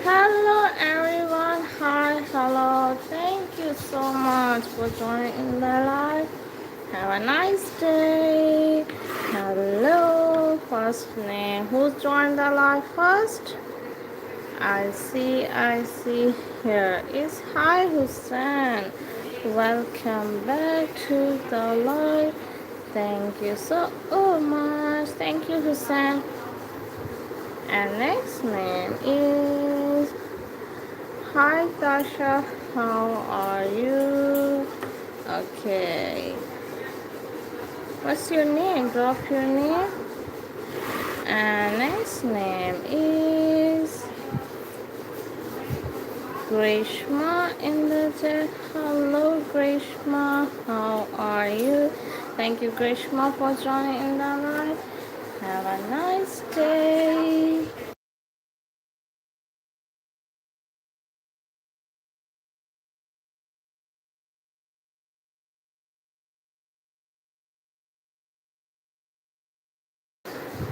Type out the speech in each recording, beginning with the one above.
Hello everyone, hi, hello, thank you so much for joining in the live. Have a nice day. Hello, first name. Who's joined the live first? I see. Here is Hi Hussein. Welcome back to the live. Thank you so much. Thank you, Hussein. And next name is Hi Tasha, how are you? Okay. What's your name? Drop your name. And next name is Grishma in the chat. Hello Grishma, how are you? Thank you Grishma for joining in the live. Have a nice day.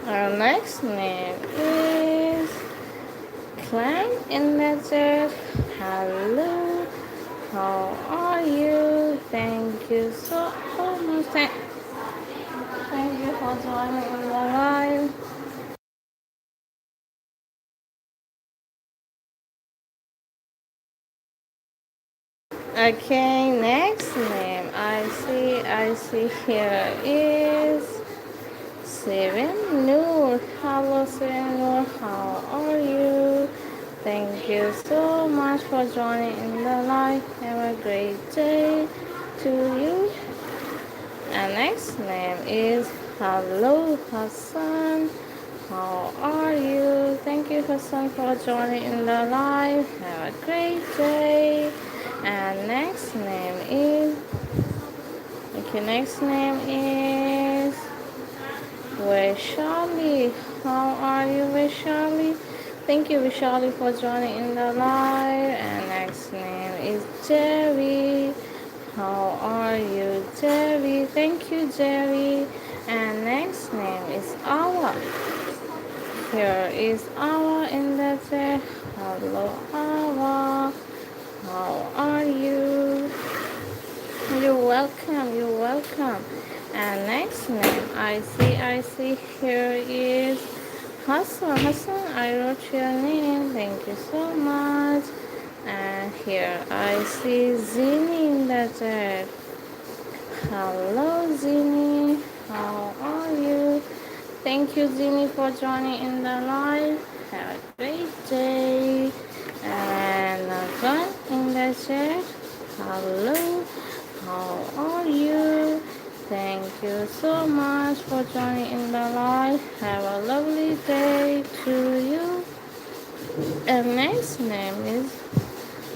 Our next name is Clan in the chat. Hello. How are you? Thank you so much. Thank you for joining in the live. Okay, next name. I see here is Seven Noor. Hello, Seven Noor. How are you? Thank you so much for joining in the live. Have a great day to you. And next name is Hello Hassan. How are you? Thank you Hassan for joining in the live. Have a great day. And next name is next name is Vaishali. How are you Vaishali? Thank you Vaishali for joining in the live. And next name is Jerry. How are you, Jerry? Thank you, Jerry. And next name is Awa. Here is Awa in the chat. Hello, Awa. How are you? You're welcome. You're welcome. And next name, I see. Here is Hassan. Hassan, I wrote your name. Thank you so much. And here I see Zini in the chat. Hello, Zini. How are you? Thank you, Zini, for joining in the live. Have a great day. And Nagan in the chat. Hello. How are you? Thank you so much for joining in the live. Have a lovely day to you. And next name is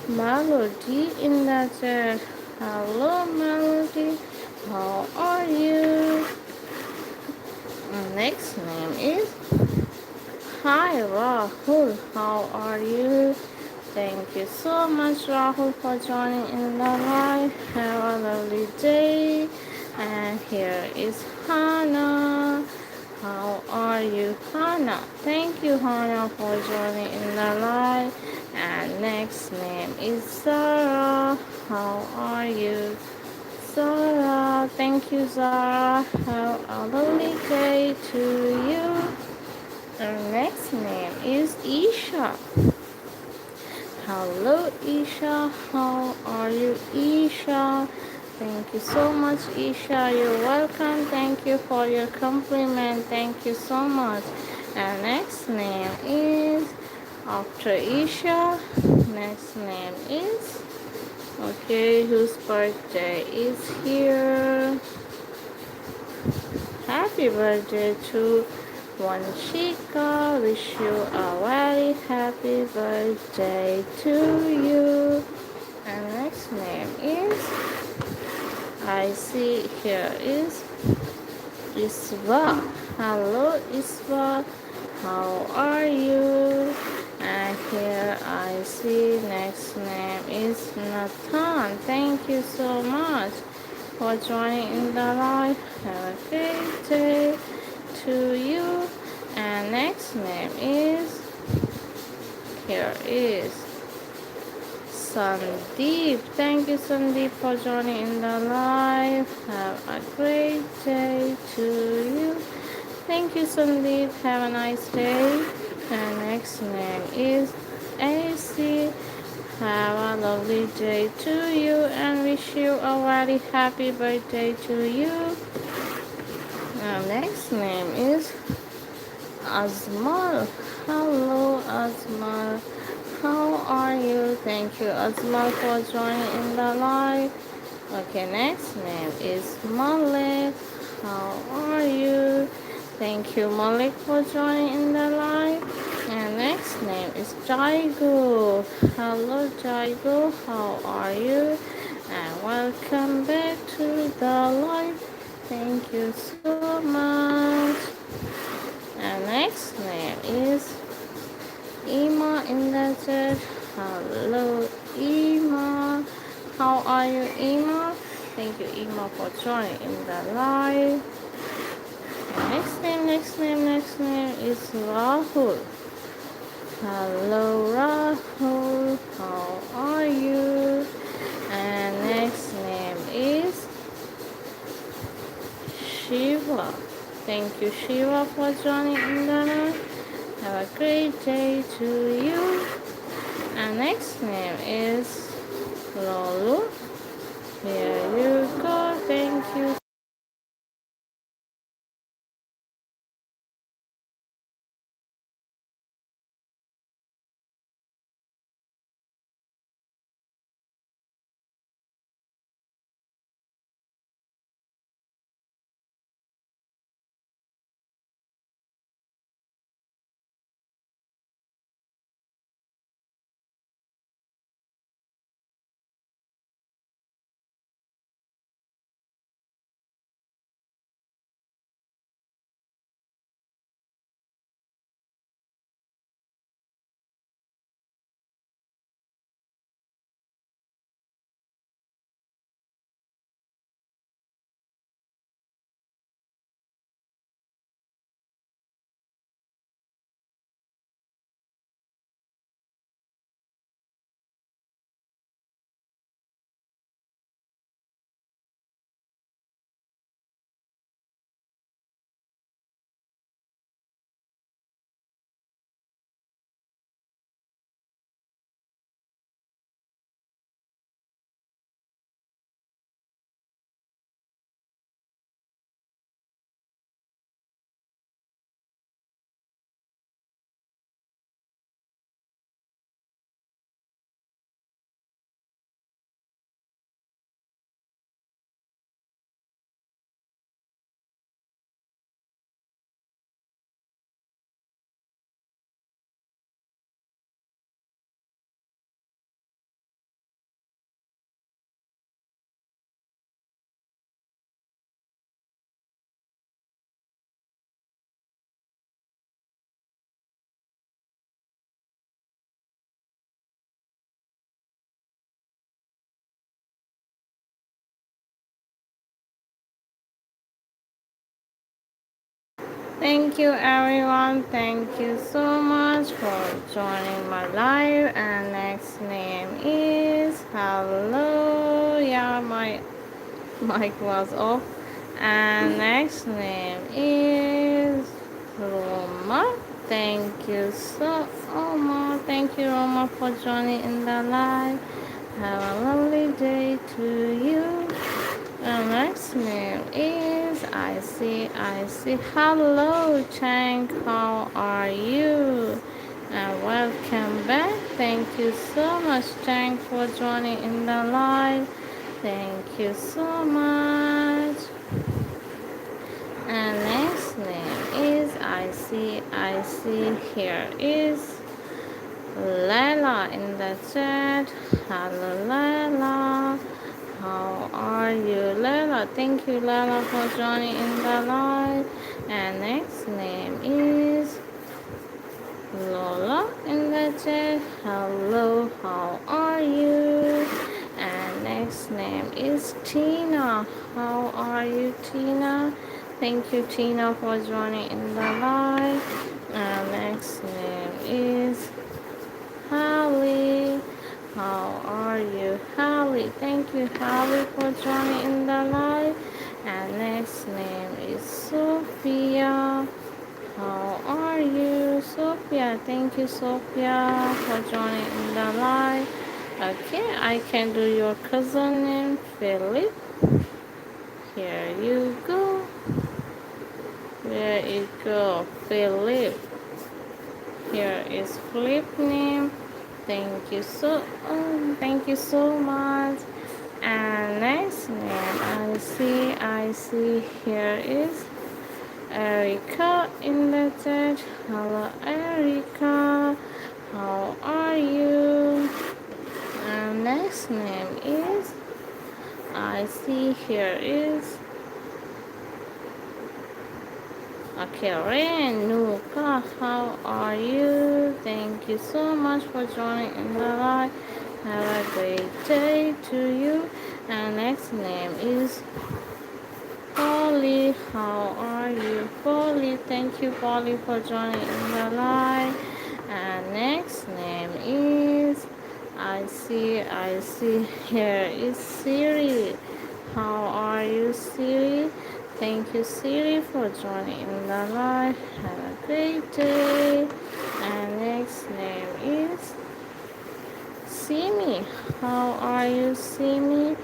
Melody in the chat. Hello, Melody. How are you? Next name is Hi Rahul. How are you? Thank you so much, Rahul, for joining in the live. Have a lovely day. And here is Hannah. How are you, Hannah? Thank you, Hannah, for joining in the live. And next name is Zara. How are you, Zara? Thank you, Zara. Have a lovely day to you. Our next name is Isha. Hello, Isha. How are you, Isha? Thank you so much, Isha. You're welcome. Thank you for your compliment. Thank you so much. And next name is after Isha. Next name is whose birthday is here. Happy birthday to Wanshika. Wish you a very happy birthday to you. And next name is I see here is Iswa. Hello Iswa. How are you? And here I see next name is Nathan. Thank you so much for joining in the live. Have a great day to you. And next name is Here is Sandeep. Thank you, Sandeep, for joining in the live. Have a great day to you. Thank you, Sandeep. Have a nice day. And next name is AC. Have a lovely day to you and wish you a very happy birthday to you. Next name is Azmal. Hello, Azmal. How are you? Thank you, Azmal, for joining in the live. Okay, next name is Malik. How are you? Thank you, Malik, for joining in the live. And next name is Jaigo. Hello, Jaigo. How are you? And welcome back to the live. Thank you so much. And next name is Ima in the chat. Hello, Ima. How are you, Ima? Thank you, Ima, for joining in the live. And next name is Rahul. Hello, Rahul. How are you? And next name is Shiva. Thank you, Shiva, for joining in the live. Have a great day to you. And next name is Lolu. Here you go. Thank you. Thank you, everyone. Thank you so much for joining my live. And next name is hello. Yeah, my mic was off. And next name is Roma. Thank you so much. Thank you, Roma, for joining in the live. Have a lovely day to you. And next name is I see. Hello, Chang. How are you? And welcome back. Thank you so much, Chang, for joining in the live. Thank you so much. And next name is I see. Here is Layla in the chat. Hello, Layla. How are you, Layla? Thank you, Layla, for joining in the live. And next name is Lola in the chat. Hello, how are you? And next name is Tina. How are you, Tina? Thank you, Tina, for joining in the live. And next name is Holly. How are you, Holly? Thank you, Holly, for joining in the live. And next name is Sophia. How are you, Sophia? Thank you, Sophia, for joining in the live. Okay, I can do your cousin name, Philip. Here you go. There you go, Philip. Here is Philip name. Thank you so much. And next name I see here is Erica in the chat. Hello, Erica. How are you? And next name is I see here is okay, Renuka. How are you? Thank you so much for joining in the live. Have a great day to you. And next name is Polly. How are you, Polly? Thank you, Polly, for joining in the live. And next name is I see here is Siri. How are you, Siri? Thank you, Siri, for joining in the live. Have a great day. And next name is Simi. How are you, Simi?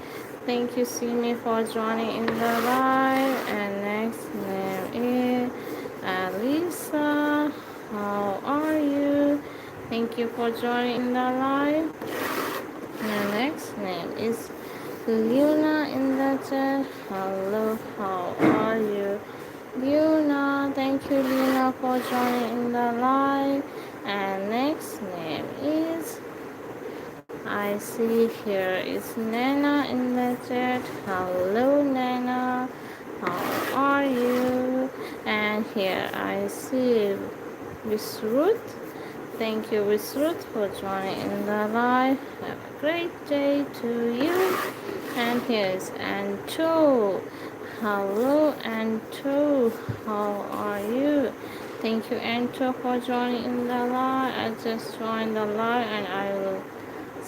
Thank you, Simi, for joining in the live. And next name is Alisa. How are you? Thank you for joining in the live. And next name is Luna in the chat. Hello, how are you? Luna, thank you, Luna, for joining in the live. And next name is I see here is Nana in the chat. Hello, Nana. How are you? And here I see Visruth. Thank you, Visruth, for joining in the live. Have a great day to you. And here's Anto. Hello, Anto. How are you? Thank you, Anto, for joining in the live. I just joined the live and I will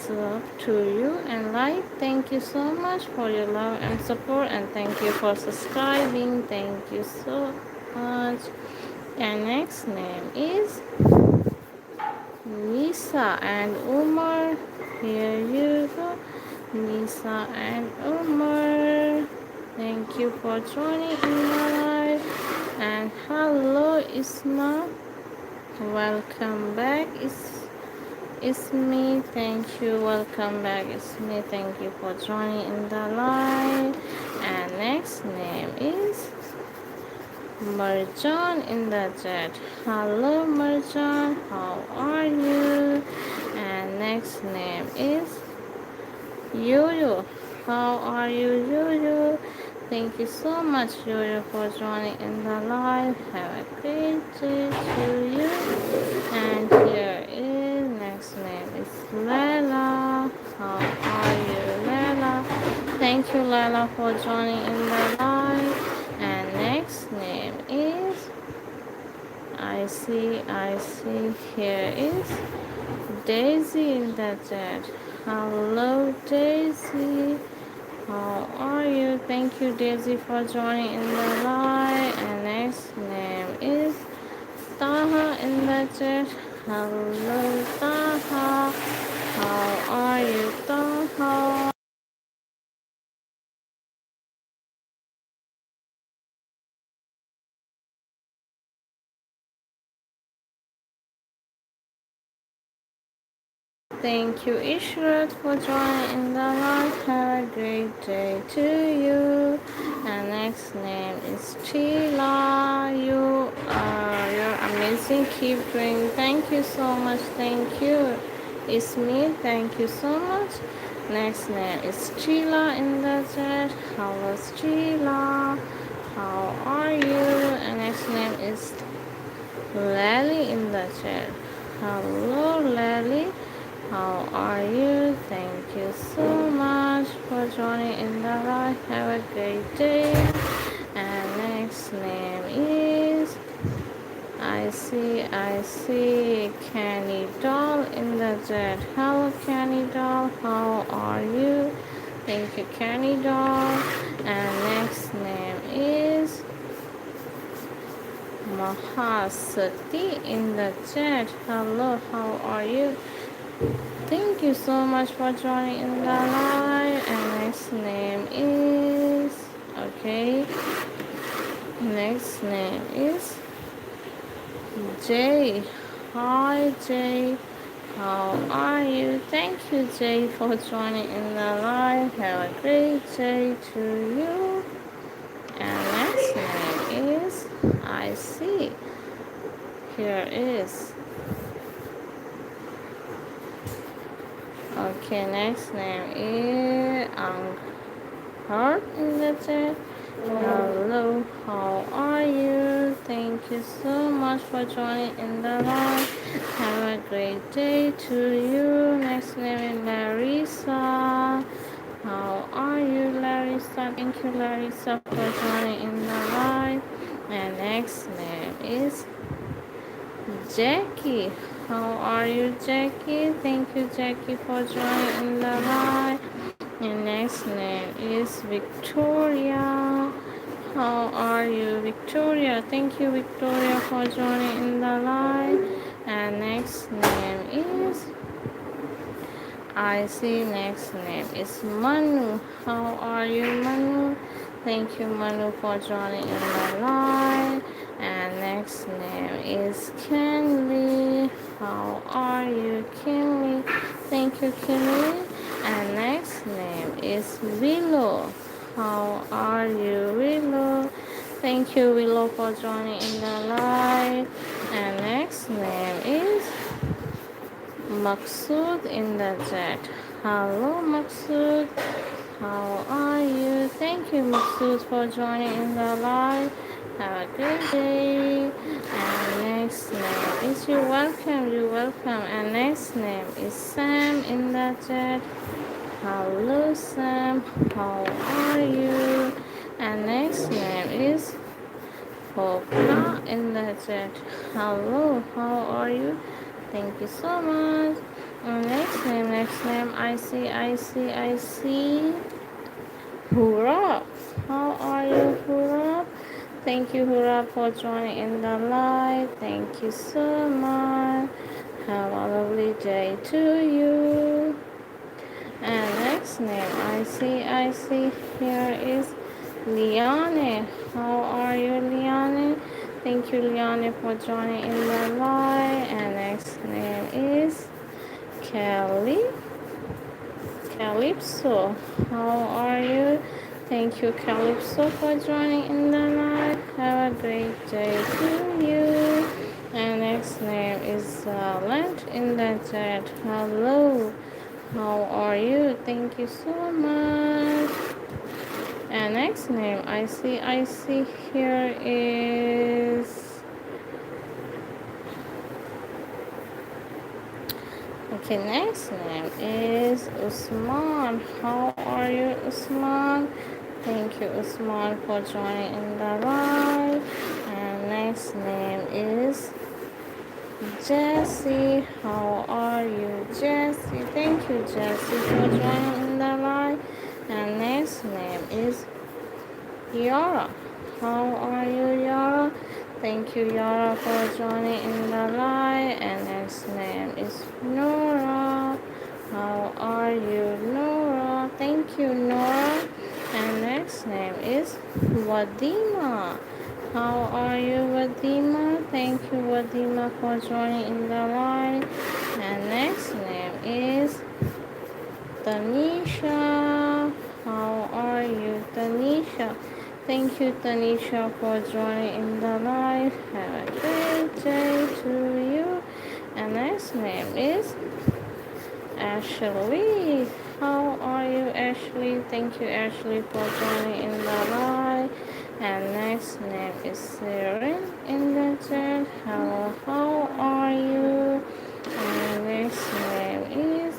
love to you and like. Thank you so much for your love and support, and thank you for subscribing. Thank you so much. And next name is Lisa and Umar. Here you go, Lisa and Umar. Thank you for joining in my life. And hello, Isma. Welcome back. It's me. Thank you. Welcome back. It's me. Thank you for joining in the live. And next name is Marjan in the chat. Hello, Marjan. How are you? And next name is Yo-Yo. How are you, Yo-Yo? Thank you so much, Yo-Yo, for joining in the live. Have a great day to you. And here is next name is Lela. How are you, Lela? Thank you, Lela, for joining in the live. And next name is I see here is Daisy in the chat. Hello, Daisy. How are you? Thank you, Daisy, for joining in the live. And next name is Taha in the chat. Hello, Taha. How are you, Taha? Thank you, Ishrat, for joining in the live. Have a great day to you. And next name is Sheila. You're amazing. Keep doing. Thank you so much. Thank you. It's me. Thank you so much. Next name is Sheila in the chat. Hello, Sheila. How are you? And next name is Lally in the chat. Hello, Lally. How are you? Thank you so much for joining in the live. Have a great day. And next name is I I see Kenny Doll in the chat. Hello, Kenny Doll. How are you? Thank you, Kenny Doll. And next name is Mahasati in the chat. Hello, how are you? Thank you so much for joining in the live. And next name is, okay, next name is Jay. Hi, Jay. How are you? Thank you, Jay, for joining in the live. Have a great day to you. And next name is, I see. Here is. Okay, next name is Heart in the chat. Hello, how are you? Thank you so much for joining in the live. Have a great day to you. Next name is Larissa. How are you, Larissa? Thank you, Larissa, for joining in the live. And next name is Jackie. How are you, Jackie? Thank you, Jackie, for joining in the live. And next name is Victoria. How are you, Victoria? Thank you, Victoria, for joining in the live. And next name is, I see next name is Manu. How are you, Manu? Thank you, Manu, for joining in the live. And next name is Kenley. How are you, Kenley? Thank you, Kenley. And next name is Willow. How are you, Willow? Thank you, Willow, for joining in the live. And next name is Maksud in the chat. Hello, Maksud. How are you? Thank you, Maksud, for joining in the live. Have a good day. And next name is, you're welcome, you're welcome. And next name is Sam in the chat. Hello, Sam. How are you? And next name is Hopla in the chat. Hello, how are you? Thank you so much. And next name, I see. Hurrah! How are you, Hurrah? Thank you, Hurrah, for joining in the live. Thank you so much. Have a lovely day to you. And next name, I see. Here is Liane. How are you, Liane? Thank you, Liane, for joining in the live. And next name is Kelly. Calypso. How are you? Thank you, Calypso, for joining in the live. Have a great day to you. And next name is Lent in the chat. Hello. How are you? Thank you so much. And next name, I see. Here is, okay, next name is Usman. How are you, Usman? Thank you, Usman, for joining in the live. And next name is Jessie. How are you, Jessie? Thank you, Jessie, for joining in the live. And next name is Yara. How are you, Yara? Thank you, Yara, for joining in the live. And next name is Nora. How are you, Nora? Thank you, Nora. And next name is Wadima. How are you, Wadima? Thank you, Wadima, for joining in the live. And next name is Tanisha. How are you, Tanisha? Thank you, Tanisha, for joining in the live. Have a great day to you. And next name is Ashley. How are you, Ashley? Thank you, Ashley, for joining in the live. And next name is Seren in the chat. Hello, how are you? And next name is,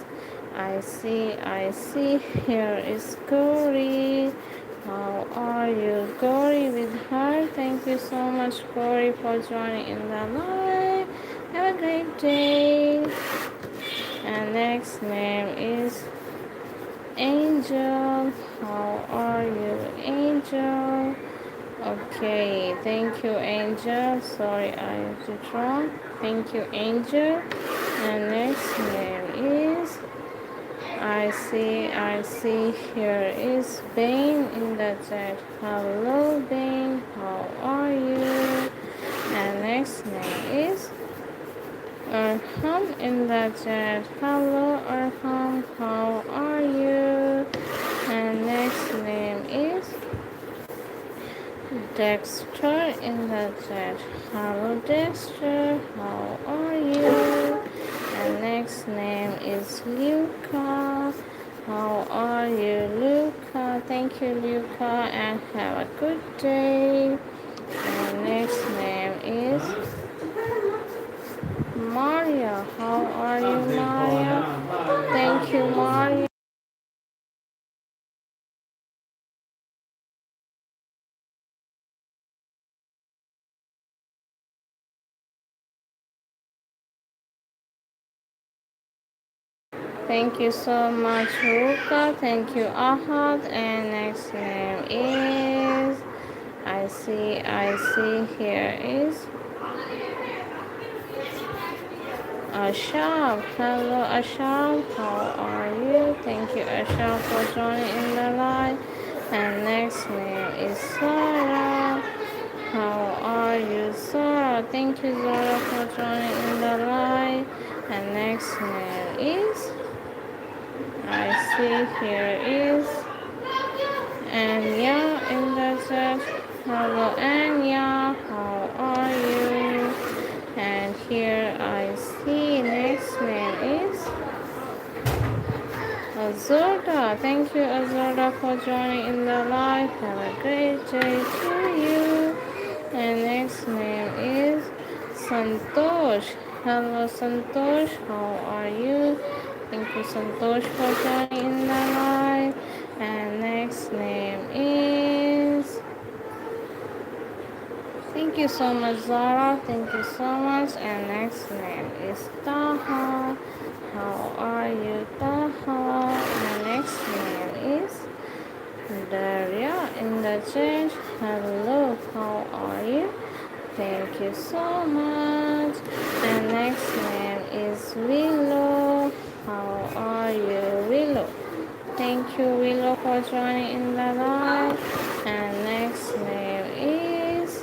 I see. Here is Corey. How are you? Corey with her. Thank you so much, Corey, for joining in the live. Have a great day. And next name is Angel. How are you, Angel? Okay, thank you, Angel. Sorry, I did wrong. Thank you, Angel. And next name is I see. Here is Bane in the chat. Hello, Bane. How are you? And next name is Arham in the chat. Hello, Arham. How are you? And next name is Dexter in the chat. Hello, Dexter. How are you? And next name is Luca. How are you, Luca? Thank you, Luca, and have a good day. And next name is Maria. How are you, Maria? Thank you, Maria. Thank you so much, Ruka. Thank you, Ahad. And next name is I see. Here is Ashab. Hello, Ashab. How are you? Thank you, Ashab, for joining in the live. And next name is Sarah. How are you, Sarah? Thank you, Zara, for joining in the live. And next name is I see. Here is Anya in the chat. Hello, Anya. How are you? And here I see next name is Azurda. Thank you, Azurda, for joining in the live. Have a great day to you. And next name is Santosh. Hello, Santosh. How are you? Thank you, Santosh, for joining in the live. And next name is thank you so much, Zara. Thank you so much. And next name is Taha. How are you, Taha? And next name is Daria in the chat. Hello, how are you? Thank you so much. And next name is Willow. How are you, Willow? Thank you, Willow, for joining in the live. And next name is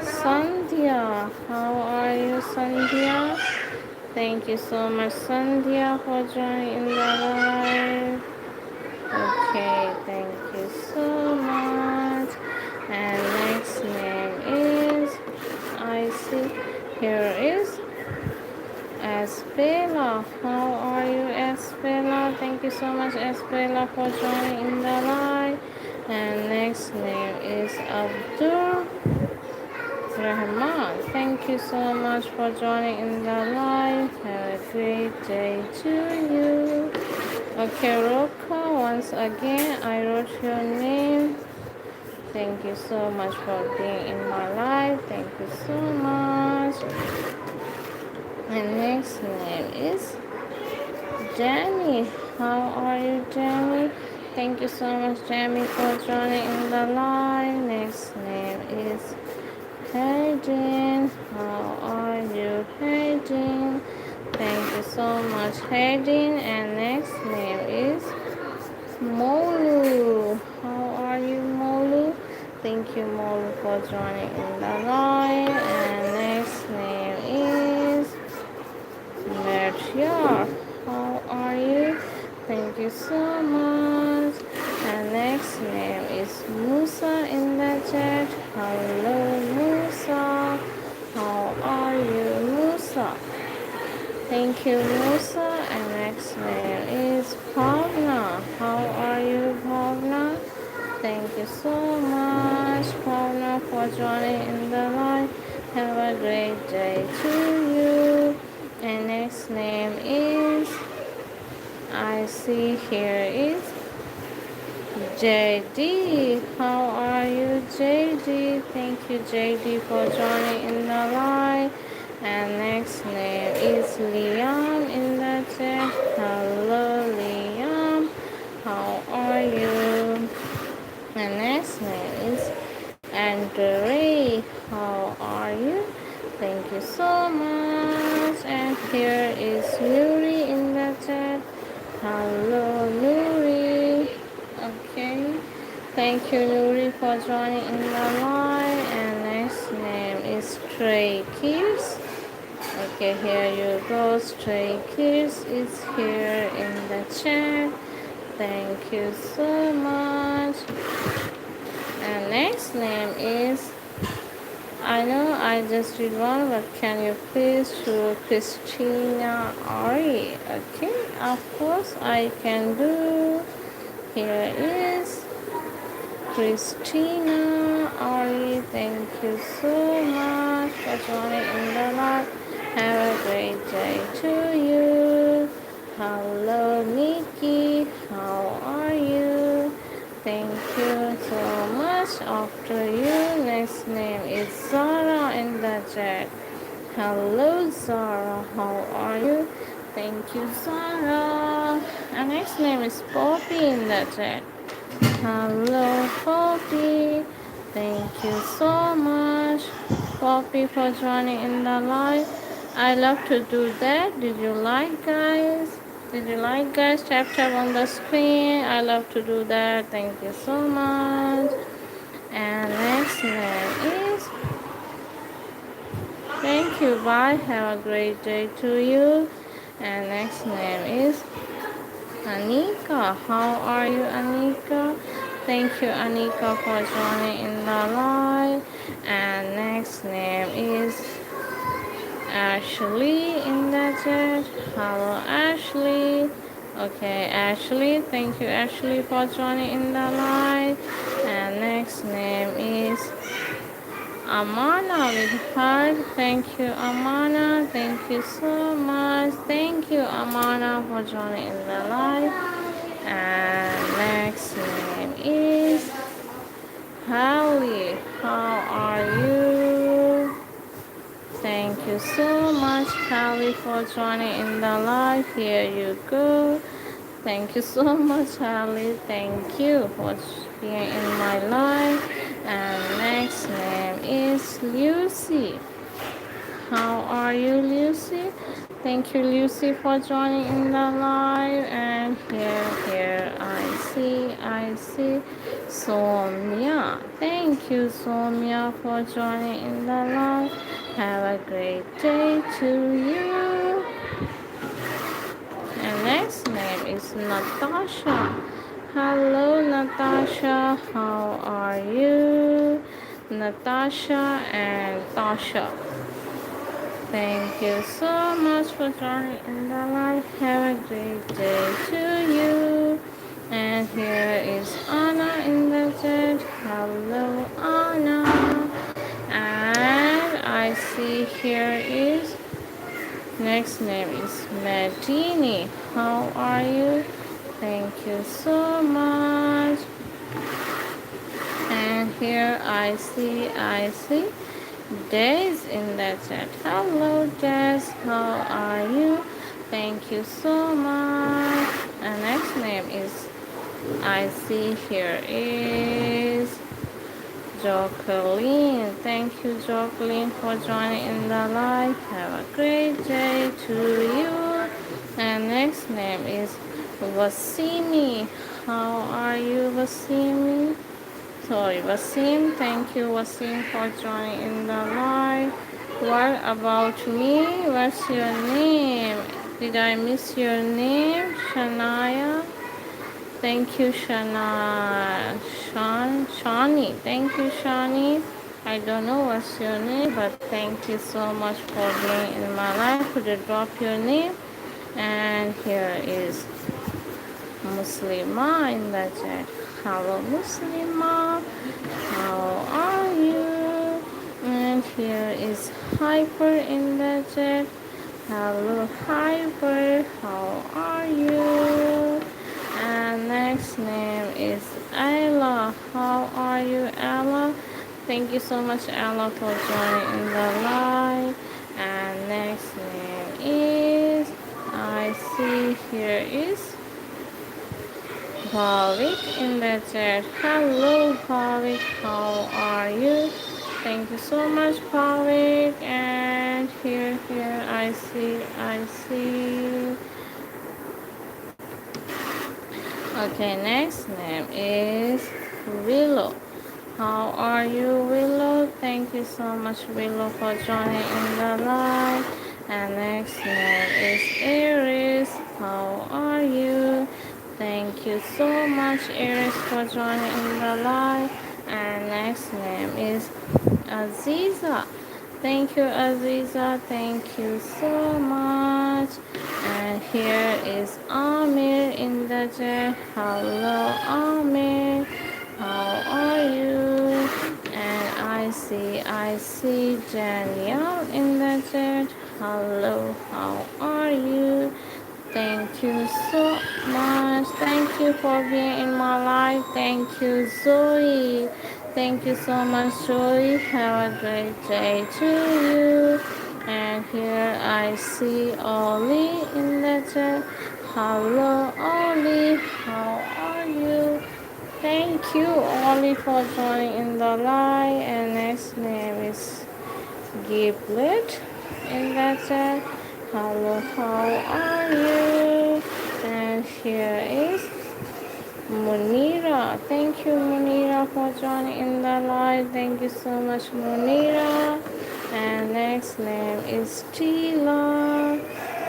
Sandhya. How are you, Sandhya? Thank you so much, Sandhya, for joining in the live. Okay, thank you so much. And next name is I see. Here is Espela. How are you, Espela? Thank you so much, Espela, for joining in the live. And next name is Abdul Rahman. Thank you so much for joining in the live. Have a great day to you. Okay, Roka, once again, I wrote your name. Thank you so much for being in my life. Thank you so much. And next name is Jamie. How are you, Jamie? Thank you so much, Jamie, for joining in the live. Next name is Hayden. How are you, Hayden? Thank you so much, Hayden. And next name is Molu. How are you, Molu? Thank you, Molu, for joining in the live. And next name is Mertia. How are you? Thank you so much. And next name is Musa in the chat. Hello, Musa. How are you, Musa? Thank you, Musa. And next name is Pavna. How are you, Pavna? Thank you so much, Pavna, for joining in the live. Have a great day to you. And next name is I see. Here is JD, how are you, JD? Thank you, JD, for joining in the live. And next name is Liam in the chat. Hello, Liam. How are you? And next name is Andre. How are you? Thank you so much. And here is Nuri in the chat. Hello, Nuri. Okay. Thank you, Nuri, for joining in the live. And next name is Stray Kids. Okay, here you go. Stray Kids is here in the chat. Thank you so much. And next name is, I know I just read one, but can you please show Christina Ari? Okay, of course I can do. Here is Christina Ari. Thank you so much for joining in the live. Have a great day to you. Hello, Nikki. How are you? Thank you so much. After you, next name is Zara in the chat. Hello, Zara. How are you? Thank you, Zara. And next name is Poppy in the chat. Hello, Poppy. Thank you so much, Poppy, for joining in the live. I love to do that. Did you like, guys? Did you like, guys? Tap tap on the screen. I love to do that. Thank you so much. And next name is, thank you. Bye. Have a great day to you. And next name is Anika. How are you, Anika? Thank you, Anika, for joining in the live. And next name is Ashley in the chat. Hello, Ashley. Okay, Ashley. Thank you, Ashley, for joining in the live. And next name is Amana with heart. Thank you, Amana. Thank you so much. Thank you, Amana, for joining in the live. And next name is Hallie. How are you? Thank you so much, Hallie, for joining in the live. Here you go. Thank you so much, Hallie. Thank you for being in my life. And next name is Lucy. How are you, Lucy? Thank you, Lucy, for joining in the live. And here, I see Soumya. Thank you, Soumya, for joining in the live. Have a great day to you. And next name is Natasha. Hello, Natasha. How are you? Natasha and Tasha. Thank you so much for joining in the live. Have a great day to you. And here is Anna in the chat. Hello, Anna. And I see here is, next name is Madini. How are you? Thank you so much. And here I see Days in the chat. Hello, Jess. How are you? Thank you so much. And next name is, I see here is Jacqueline. Thank you, Jacqueline, for joining in the live. Have a great day to you. And next name is Wasimi. How are you, Wasimi? Sorry, Wasim. Thank you, Wasim, for joining in the live. What about me? What's your name? Did I miss your name? Shania? Thank you, Shani. Thank you, Shani. I don't know what's your name, but thank you so much for being in my life. Could you drop your name? And here is Muslima in the chat. Hello, Muslima. How are you? And here is Hyper in the chat. Hello, Hyper. How are you? And next name is Ella. How are you, Ella? Thank you so much, Ella, for joining in the live. And next name is, I see here is Bhavik in the chat. Hello, Bhavik. How are you? Thank you so much, Bhavik. And here, I see. Okay, next name is Willow. How are you, Willow? Thank you so much, Willow, for joining in the live. And next name is Iris. How are you? Thank you so much, Iris, for joining in the live. And next name is Aziza. Thank you, Aziza. Thank you so much. And here is Amir in the chat. Hello, Amir. How are you? And I see Danielle in the chat. Hello, how are you? Thank you so much. Thank you for being in my life. Thank you, Zoe. Thank you so much, Zoe. Have a great day to you. And here I see Ollie in the chat. Hello, Ollie. How are you? Thank you, Ollie, for joining in the live. And next name is Giblet in the chat. Hello, how are you? And here is Munira. Thank you, Munira, for joining in the live. Thank you so much, Munira. And next name is Sheila.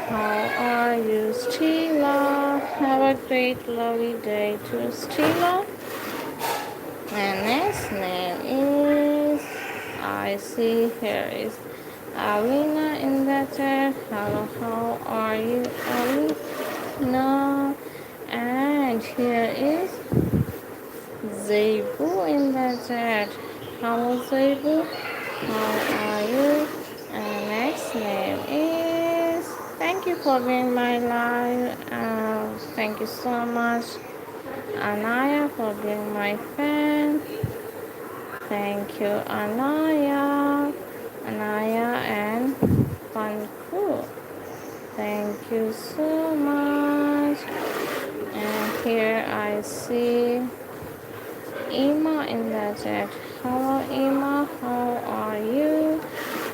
How are you, Sheila? Have a great, lovely day to Sheila. And next name is, I see here is Alina in the chat. Hello, how are you, Alina? And here is Zebu in the chat. Hello, Zebu. How are you? And next name is, thank you for being my live. Thank you so much, Anaya, for being my fan. Thank you, Anaya and Panku. Thank you so much. And here I see Ima in the chat. Hello, Ima. How are you?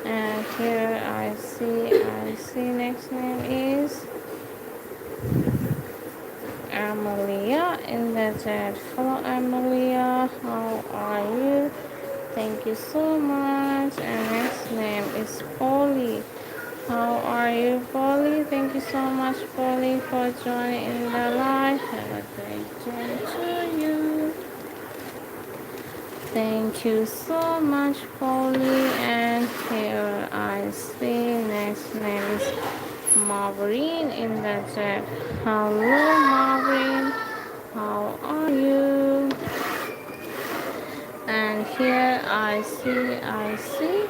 And here I see next name is Amelia in the chat. Hello, Amelia. How are you? Thank you so much. And next name is Polly. How are you, Polly? Thank you so much, Polly, for joining in the live. Have a great day to you. Thank you so much, Polly. And here I see next name is Maureen in the chat. Hello, Maureen. How are you? And here I see.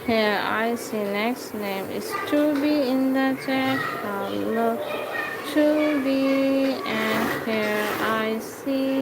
Here I see next name is Tubi in the chat. Hello, Tubi. And here I see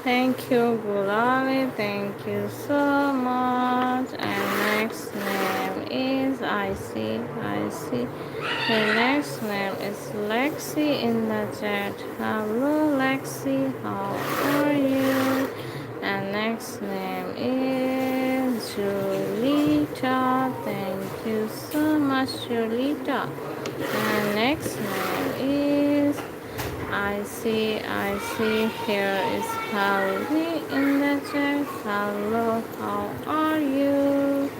Thank you, Gulali. Thank you so much. And next name is I see. I see. The next name is Lexi in the chat. Hello, Lexi. How are you? And next name is Julita. Thank you so much, Julita. And next name is I see. Here is Halvi in the chat. Hello, how are you?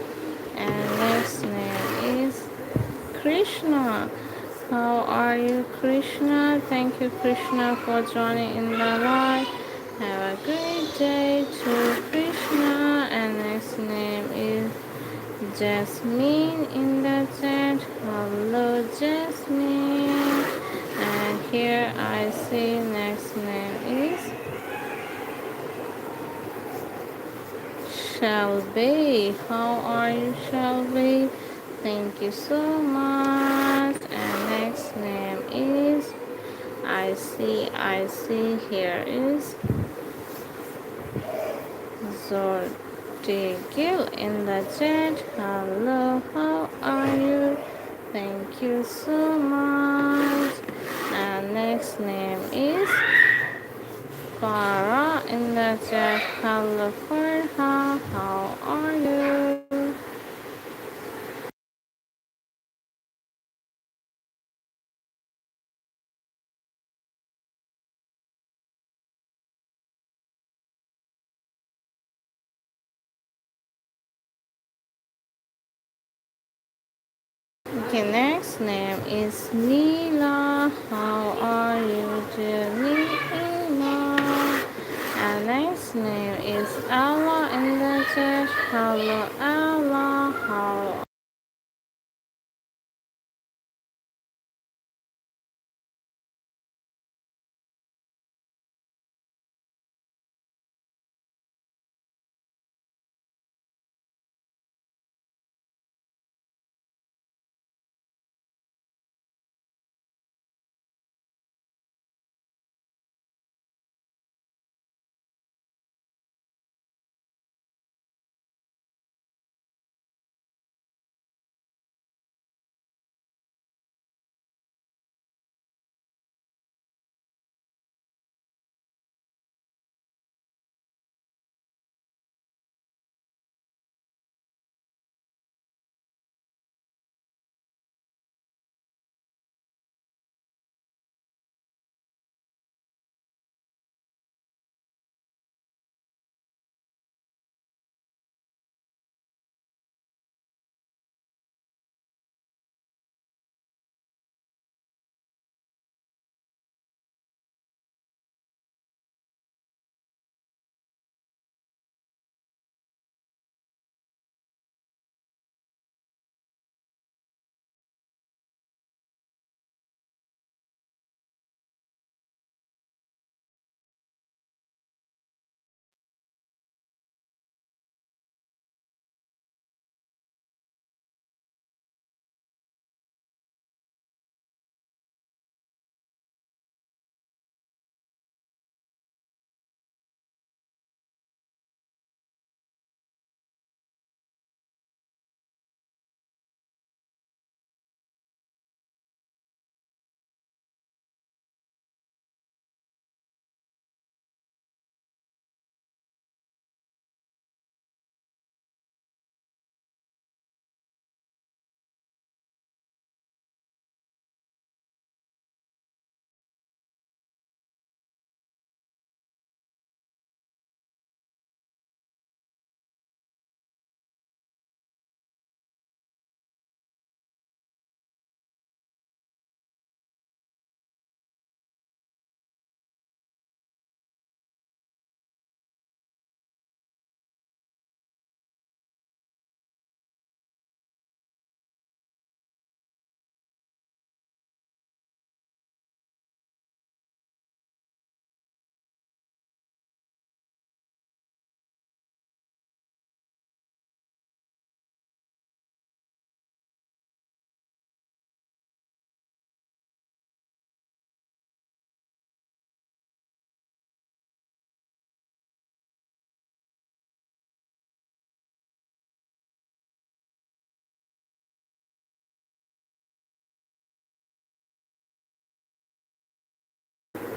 And next name is Krishna. How are you, Krishna? Thank you, Krishna, for joining in the live. Have a great day to Krishna. And next name is Jasmine in the chat. Hello, Jasmine. And here I see next name is Shelby. How are you, Shelby? Thank you so much. And next name is I see. Here is Zortigil in the chat. Hello, how are you? Thank you so much. And next name is Farah in the chat. Hello, Farha, how are you? Okay, next name is Neela. How are you, dear Neela? And next name is Ella in the chat. Hello, Ella. How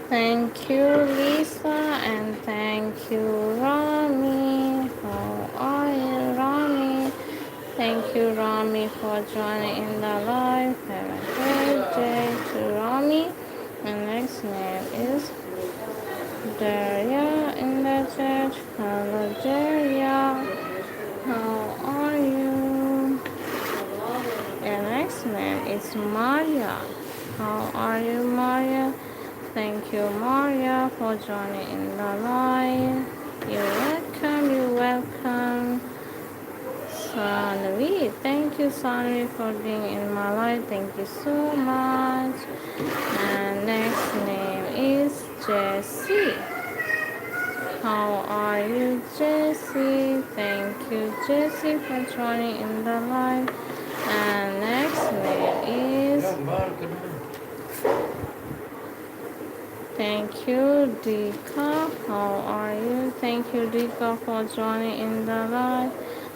Thank you, Lisa, and thank you, Rami. How are you, Rami? Thank you, Rami, for joining in the live. Have a great day to Rami. And next name is Daria in the chat. Hello, Daria. How are you? Your next name is Maria. How are you, Maria? Thank you, Maria, for joining in the live. You're welcome, you're welcome. Sanvi, thank you, Sanvi, for being in my life. Thank you so much. And next name is Jessie. How are you, Jessie? Thank you, Jessie, for joining in the live. And next name is thank you, Dika. How are you? Thank you, Dika, for joining in the live.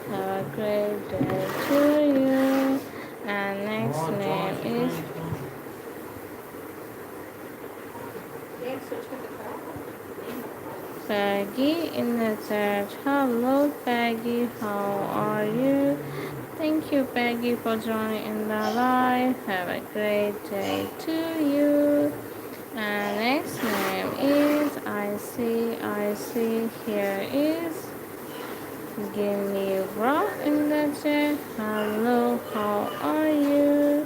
Have a great day to you. And next name is Peggy in the chat. Hello, Peggy. How are you? Thank you, Peggy, for joining in the live. Have a great day to you. And next name is I see. Here is Give me rock in the chat. Hello, how are you?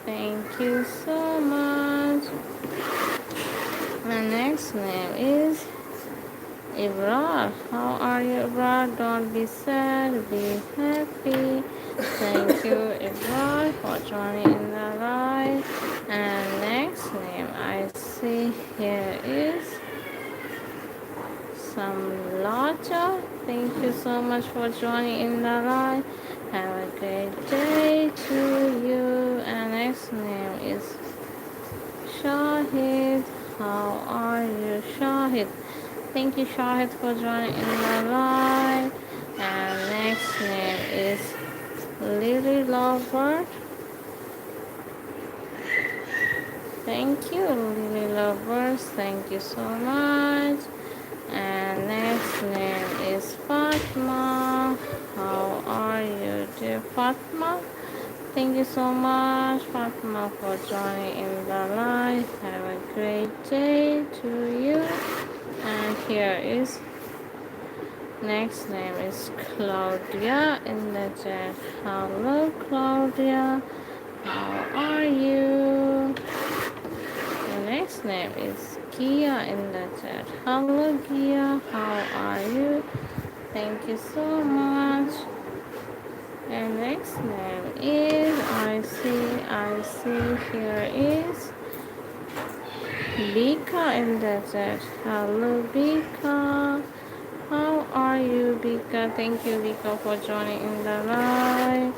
Thank you so much. My next name is Ibra. How are you, Ibra? Don't be sad, be happy. Thank you, Ibra, for joining in the live. And next name I see here is Samlacha. Thank you so much for joining in the live. Have a great day to you. And next name is Shahid. How are you, Shahid? Thank you, Shahid, for joining in the live. And next name is Lily Lovebird. Thank you, Lily Lovers. Thank you so much. And next name is Fatma. How are you, dear Fatma? Thank you so much, Fatma, for joining in the live. Have a great day to you. And here is next name is Claudia in the chat. Hello, Claudia. How are you? The next name is Gia in the chat. Hello, Gia. How are you? Thank you so much. And next name is I see. Here is Bika in the chat. Hello, Bika. How are you, Bika? Thank you, Bika, for joining in the live.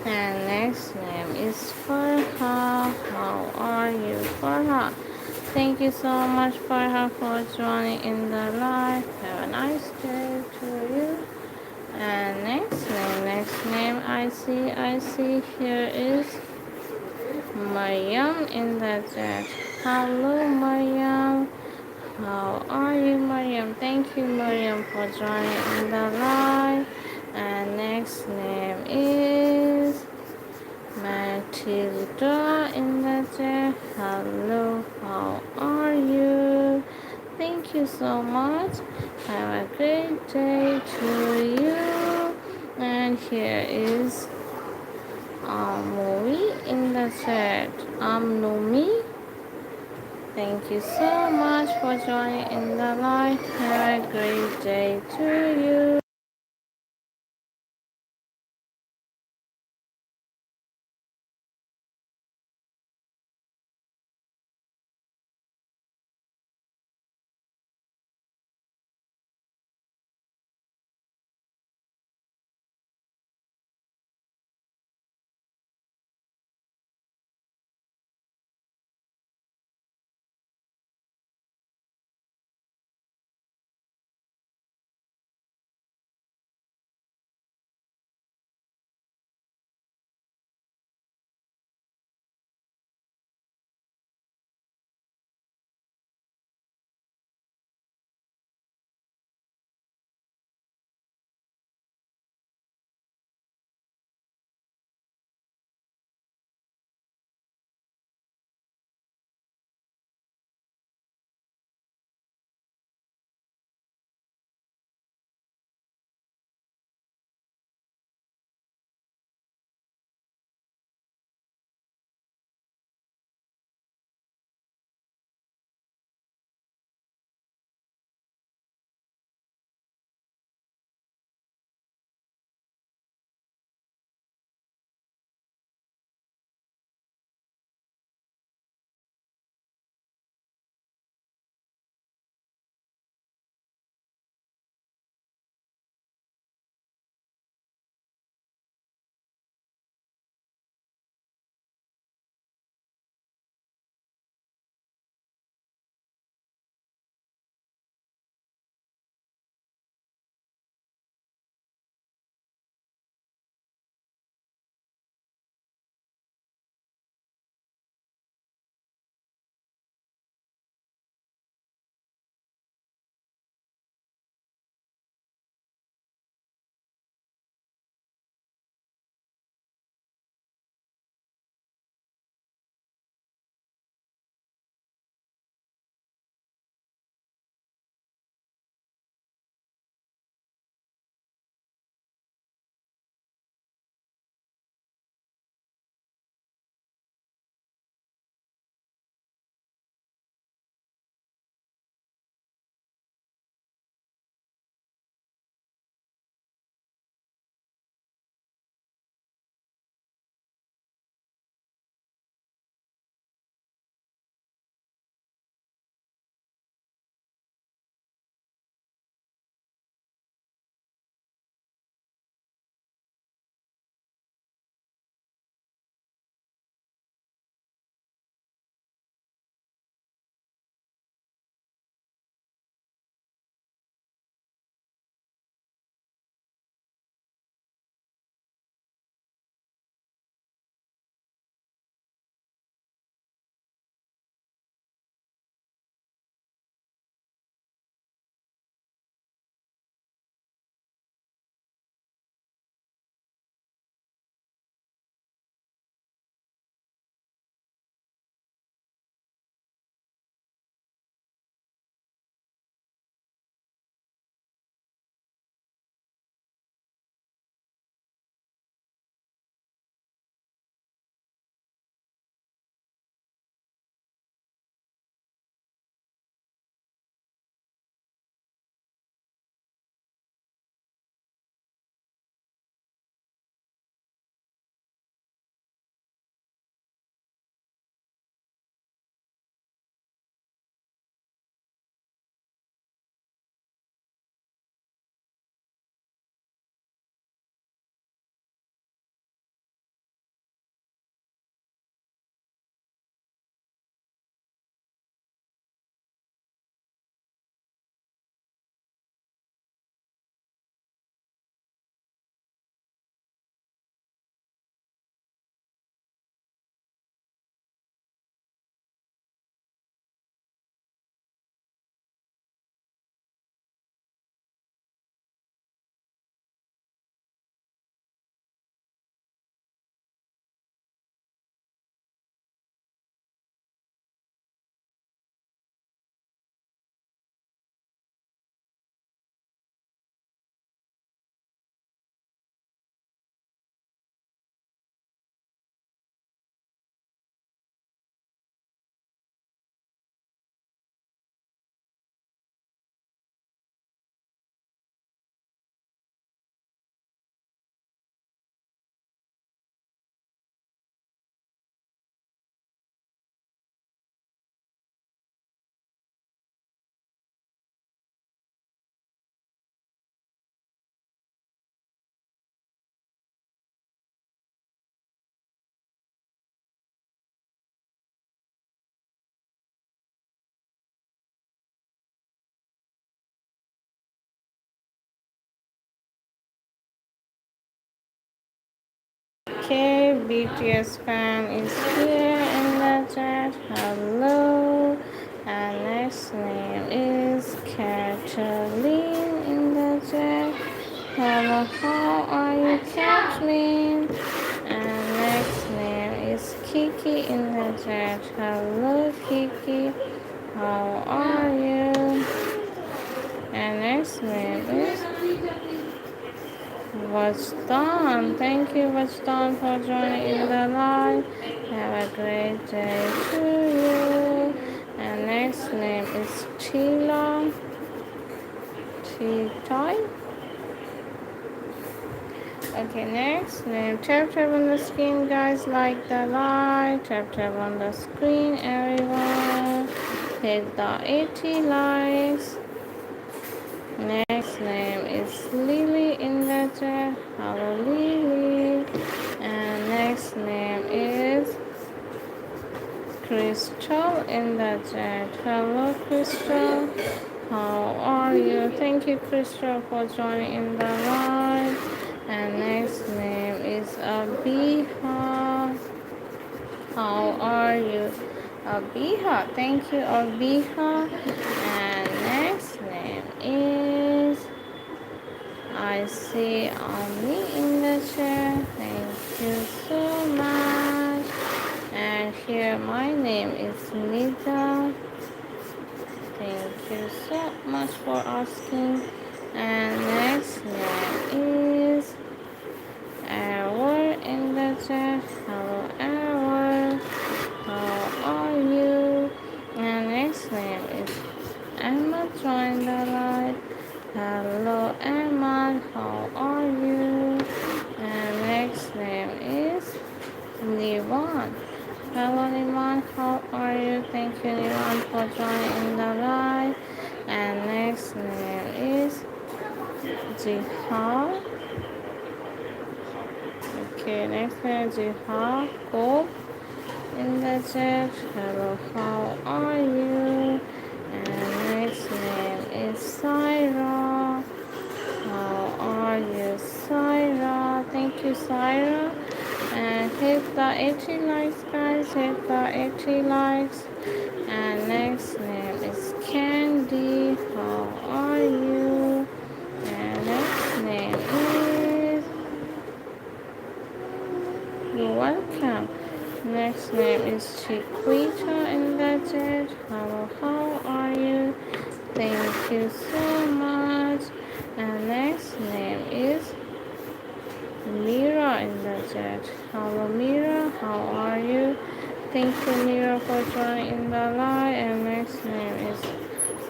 And next name is Farha. How are you, Farha? Thank you so much, Farha, for joining in the live. Have a nice day to you. And next name I see here is Mariam in the chat. Hello, Mariam. How are you, Mariam? Thank you, Mariam, for joining in the live. And next name is Matilda in the chat. Hello, how are you? Thank you so much. Have a great day to you. And here is Movie in the chat. Numi. Thank you so much for joining in the live. Have a great day to you. BTS fan is here in the chat. Hello. And next name is Kathleen in the chat. Hello, how are you, Kathleen? And next name is Kiki in the chat. Hello, Kiki. How are you? And next name is What's done? Thank you, What's done, for joining in the live. Have a great day to you. And next name is Chila. Chitoy. Okay, next name. Tap on the screen, guys. Like the live. Tap on the screen, everyone. Hit the 80 likes. Next name is Lily in the chat. Hello, Lily. And next name is Crystal in the chat. Hello, Crystal. How are you? Thank you, Crystal, for joining in the live. And next name is Abiha. How are you? Abiha. Thank you, Abiha. And next name is I see Omni in the chat. Thank you so much. And here my name is Nita. Thank you so much for asking. And next name is Error in the chat. Hello, Error. How are you? And next name is Emma joined the live. Hello, Emma. How are you? And next name is Nivan. Hello, Nivan. How are you? Thank you, Nivan, for joining in the live. And next name is Jihad. Okay, next name is Jihad. Go in the chat. Hello, how are you? And next name is Syra. How are you, Syra? Thank you, Syra. And hit the 80 likes, guys. Hit the 80 likes. And next name is Candy. How are you? And next name is You're welcome. Next name is Chiquita in the chat. Hello, how are you? Thank you so much. And next name is Mira in the chat. Hello, Mira. How are you? Thank you, Mira, for joining in the live. And next name is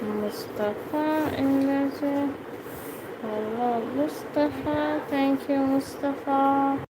Mustafa in the chat. Hello, Mustafa. Thank you, Mustafa.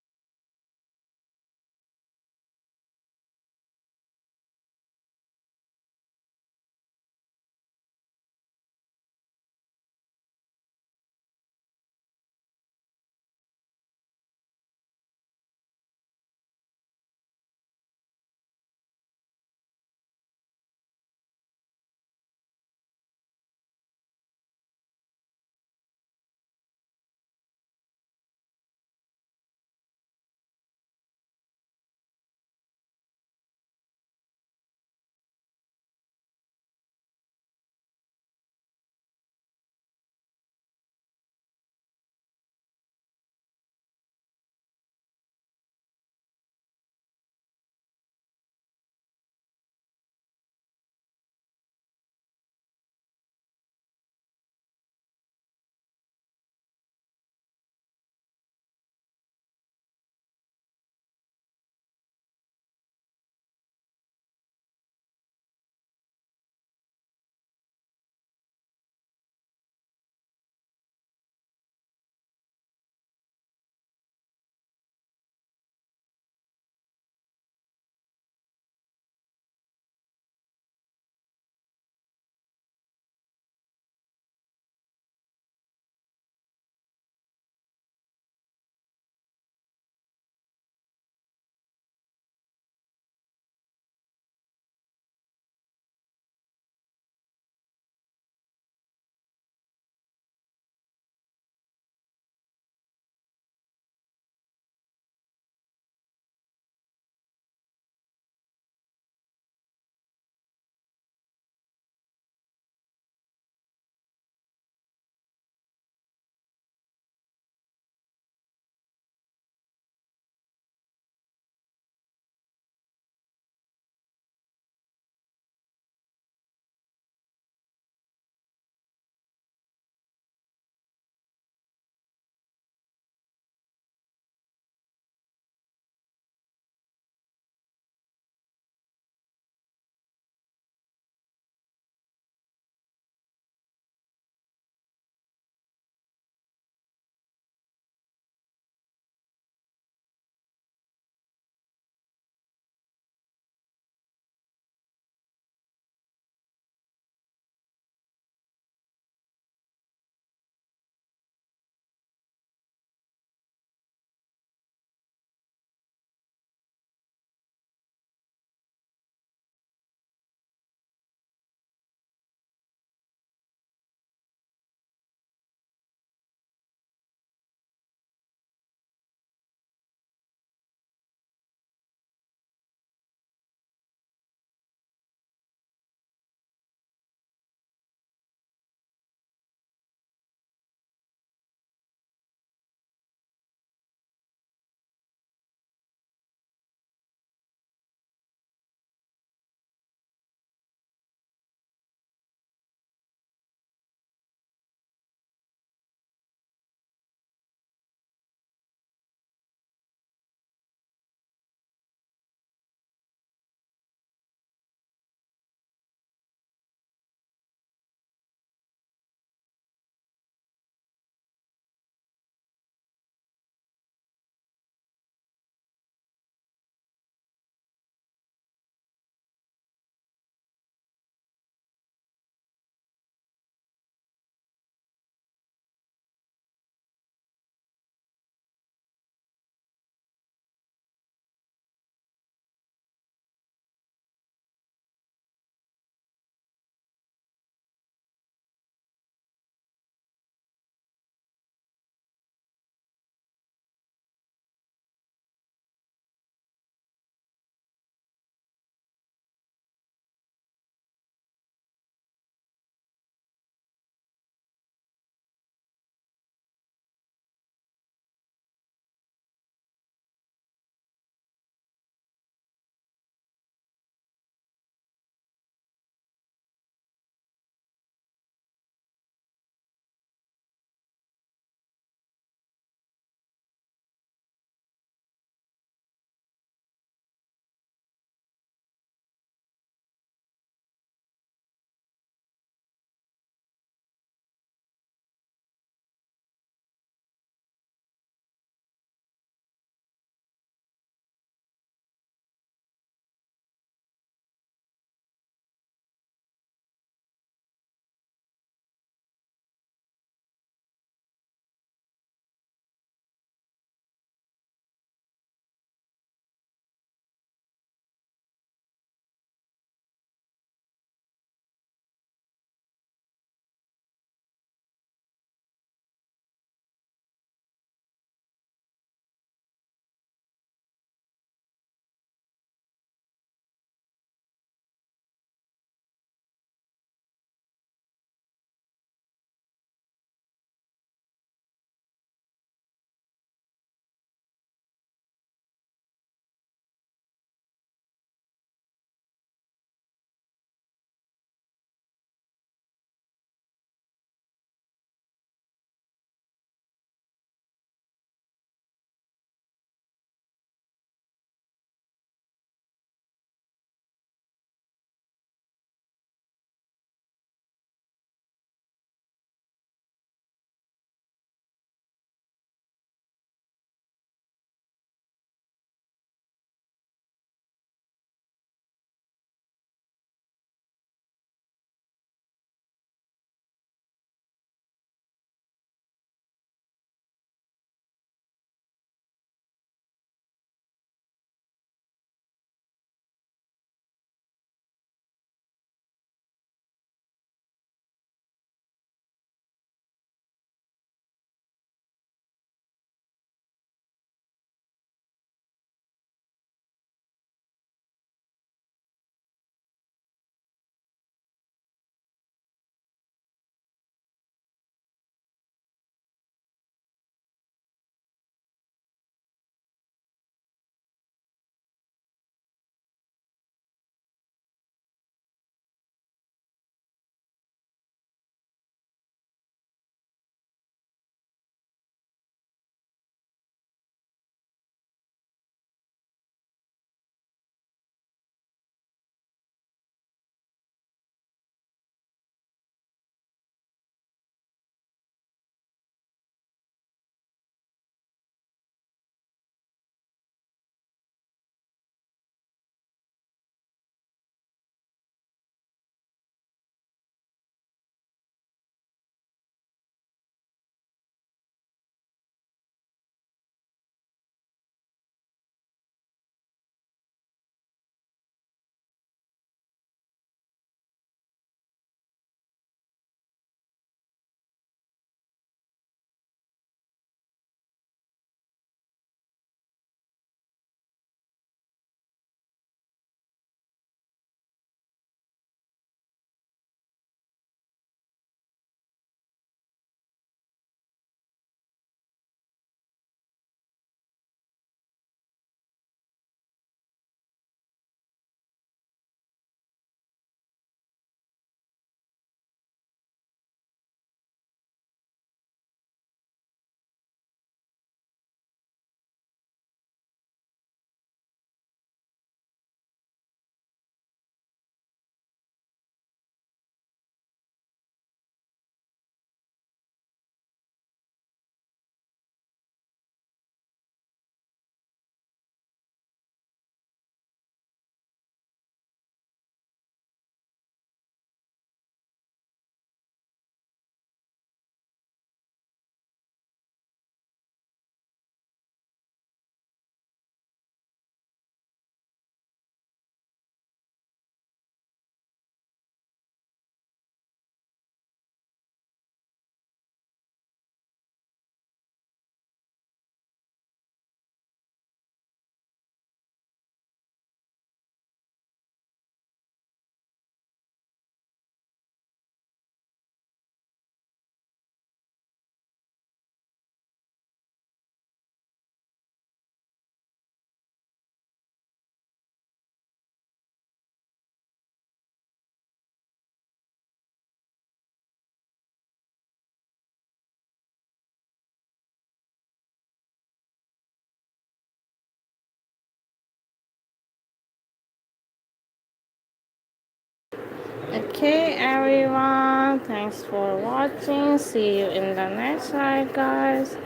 Okay, everyone. Thanks for watching. See you in the next slide, guys.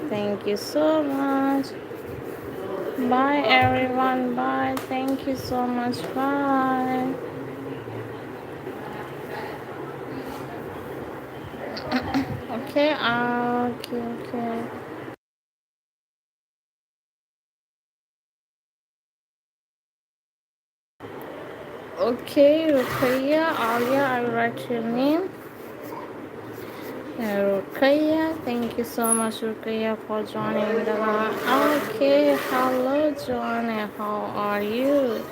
Thank you so much. Bye, everyone. Bye. Thank you so much. Bye. Okay, okay. Okay, Rukaya, Alia, I will write your name. Rukaya, thank you so much, Rukaya, for joining the live. Okay, hello, Johnny. How are you?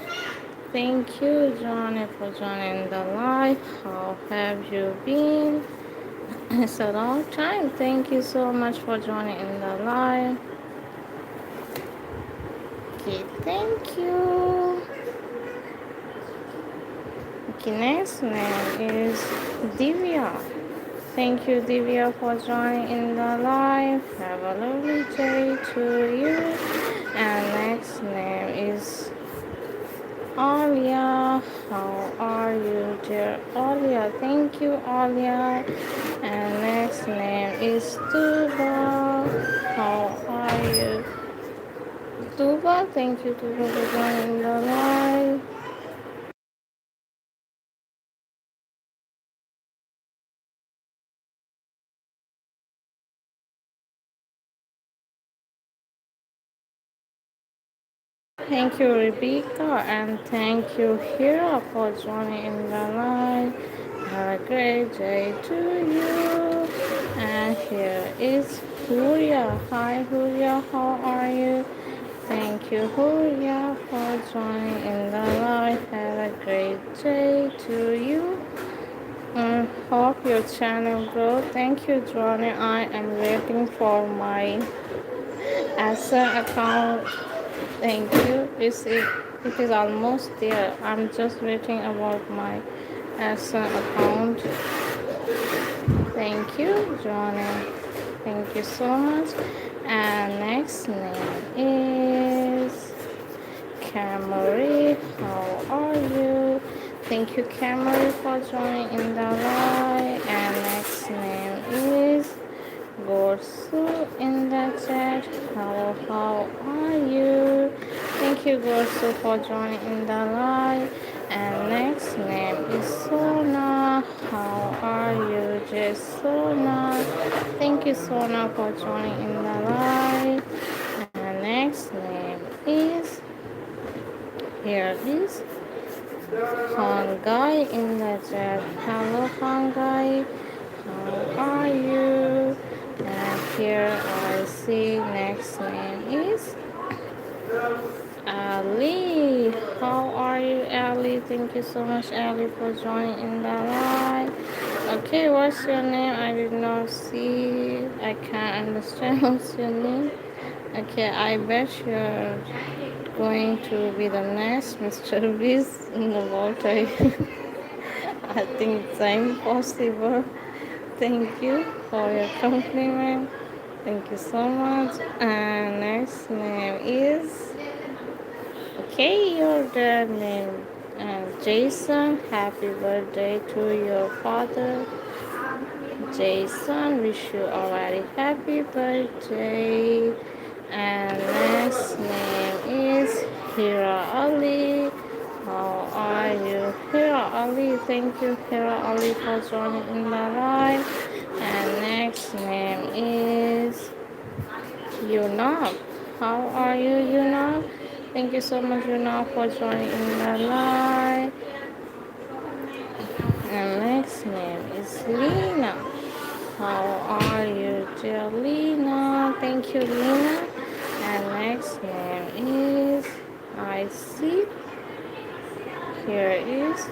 Thank you, Johnny, for joining the live. How have you been? It's a long time. Thank you so much for joining in the live. Okay, thank you. Okay, next name is Divya. Thank you, Divya, for joining in the live. Have a lovely day to you. And next name is Alia. How are you, dear Alia? Thank you, Alia. And next name is Tuba. How are you, Tuba? Thank you, Tuba, for joining the live. Thank you, Rebecca, and thank you, Hira, for joining in the live. Have a great day to you. And here is Huria. Hi, Huria, how are you? Thank you, Huria, for joining in the live. Have a great day to you. Hope your channel grows. Thank you, Johnny. I am waiting for my Asa account. Thank you. It is almost there. I'm just waiting about my Asa account. Thank you, Johnny. Thank you so much. And next name is Camry. How are you? Thank you, Camry, for joining in the live. And next name is Gorsu in the chat. Hello, how are you? Thank you, Gorsu, for joining in the live. And next name is Sona. How are you, just Sona? Thank you, Sona, for joining in the live. And next name is, here is Hangai in the chat. Hello, Hangai. How are you? And here I see next name is Ali. How are you, Ali? Thank you so much, Ali, for joining in the live. Okay, what's your name? I did not see. I can't understand what's your name. Okay, I bet you're going to be the next Mr. Beast in the water. I think it's impossible. Thank you for your compliment. Thank you so much. And next name is, okay, your dad name. Jason, happy birthday to your father. Jason, wish you a very happy birthday. And next name is Hira Ali. How are you, Hira Ali? Thank you, Hira Ali, for joining in the live. And next name is Yuna. How are you, Yuna? Thank you so much, Yuna, for joining in the live. And next name is Lena. How are you, dear Lena? Thank you, Lena. And next name is, I see, here is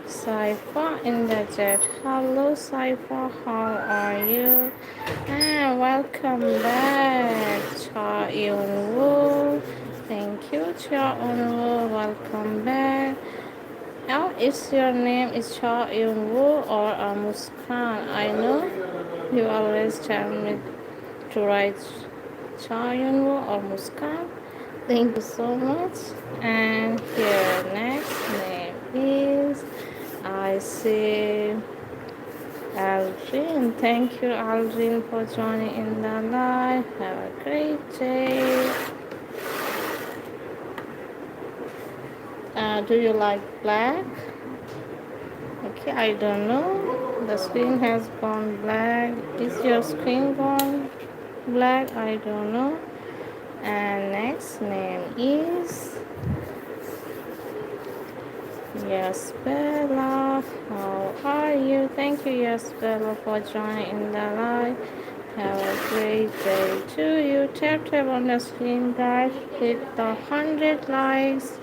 Saifa in the chat. Hello, Saifa. How are you? And welcome back, Cha Eun Woo. Thank you, Cha Eun Woo. Welcome back. Now, is your name is Cha Eun Woo or Muskan? I know you always tell me to write Cha Eun Woo or Muskan. Thank you so much. And here next name is I see Aldrin. Thank you, Aldrin, for joining in the live. Have a great day. Do you like black? Okay, I don't know. The screen has gone black. Is your screen gone black? I don't know. And next name is Yes Bella. How are you? Thank you, Yes Bella, for joining in the live. Have a great day to you. Tap on the screen, guys. Hit the 100 likes.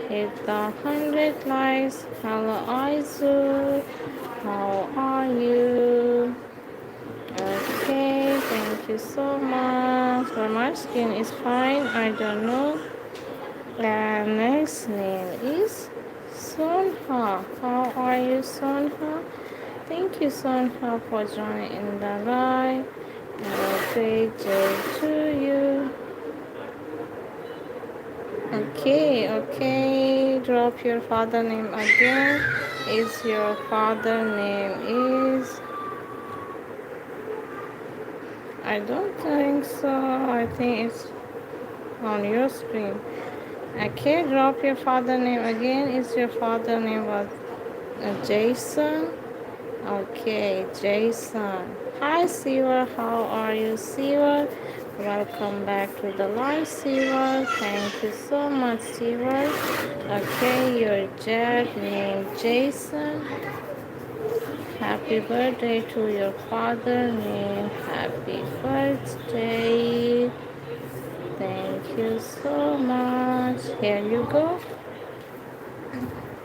Hit the 100 likes. Hello, Aizu. How are you? Okay, thank you so much. But my skin is fine. I don't know. And next name is Sonha. How are you, Sonha? Thank you, Sonha, for joining in the live. Have a great day to you. Okay. Drop your father name again. Is your father name is? I don't think so. I think it's on your screen. Okay, drop your father name again. Is your father name was Jason? Okay, Jason. Hi, Siva. How are you, Siva? Welcome back to the live, Siva. Thank you so much, Siva. Okay, your dad named Jason. Happy birthday to your father name. Happy birthday. Thank you so much. Here you go.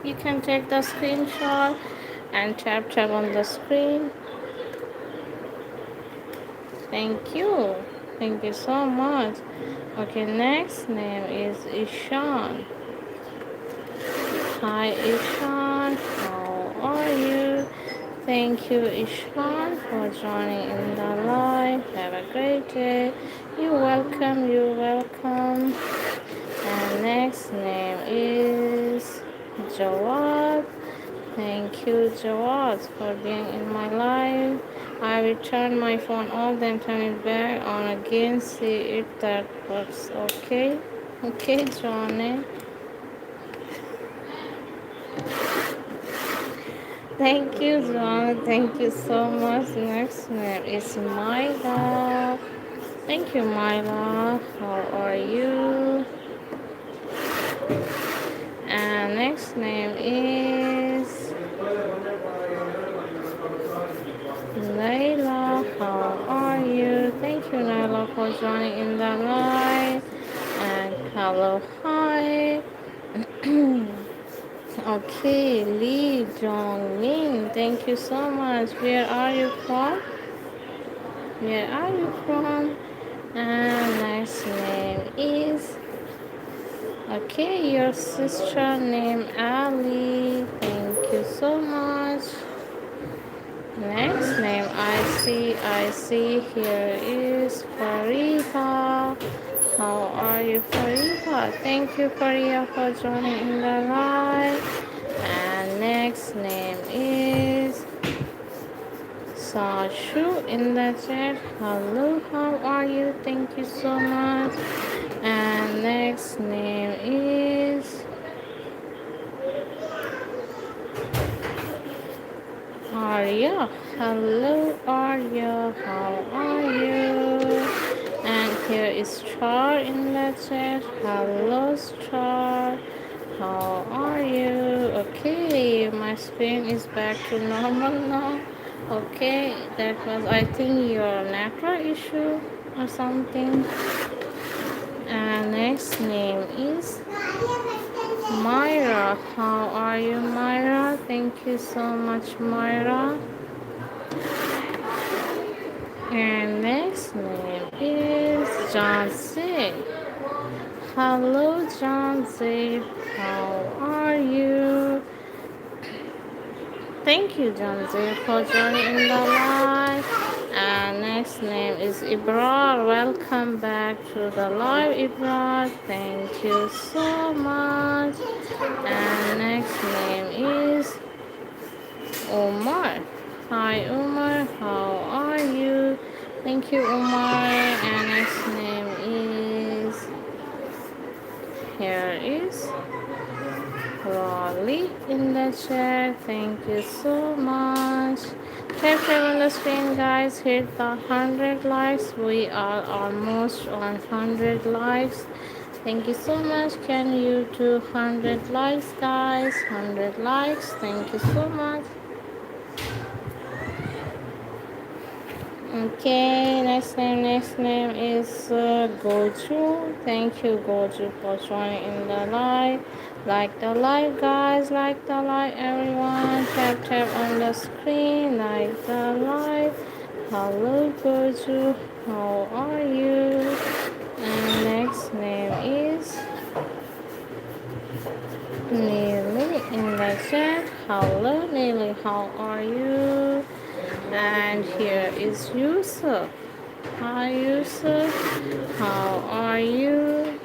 You can take the screenshot and tap on the screen. Thank you. Thank you so much. Okay, next name is Ishan. Hi, Ishan. How are you? Thank you, Ishan, for joining in the live. Have a great day. You're welcome. You're welcome. And next name is Jawad. Thank you, Jawad, for being in my life. I will turn my phone off, then turn it back on again, see if that works. Okay? Okay, Johnny. Thank you, John. Thank you so much. Next name is Myla. Thank you, Myla. How are you? And next name is Layla. How are you? Thank you, Layla, for joining in the live. And hello, hi. Okay, Lee Jong Min. Thank you so much. Where are you from? Where are you from? And next name is okay, your sister named Ali. Thank you so much. Next name I see here is Fariha. How are you, Fariha? Thank you, Fariha, for joining in the live. And next name is Sashu in the chat. Hello, how are you? Thank you so much. And next name is Arya. Hello, Arya. How are you? And here is Star in the chat. Hello, Star. How are you? Okay, my screen is back to normal now. Okay, that was, I think, your network issue or something. And next name is Myra. How are you, Myra? Thank you so much, Myra. And next name is Johnson. Hello, Johnson. How are you? Thank you, Johnson, for joining in the live. And next name is Ibrar. Welcome back to the live, Ibrar. Thank you so much. And next name is Omar. Hi, Omar. How are you? Thank you, Omar. And next name is here is Raleigh in the chat. Thank you so much. Tap tap on the screen, guys. Hit the 100 likes. We are almost on 100 likes. Thank you so much. Can you do 100 likes, guys? 100 likes. Thank you so much. Okay, next name is Goju. Thank you, Goju, for joining in the live. Like the live, guys. Like the live, everyone. Tap tap on the screen. Like the live. Hello, Goju. How are you? And next name is Neely in the chat. Hello, Neely. How are you? And here is Yusuf. Hi, Yusuf. How are you?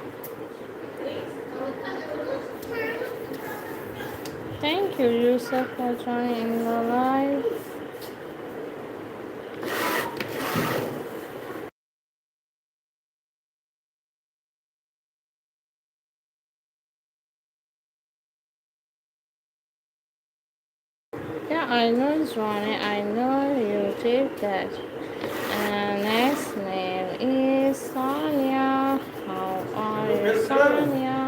Thank you, Yusuf, for joining the live. Yeah, I know, Johnny. I know you did that. And next name is Sonia. How are you, Sonia?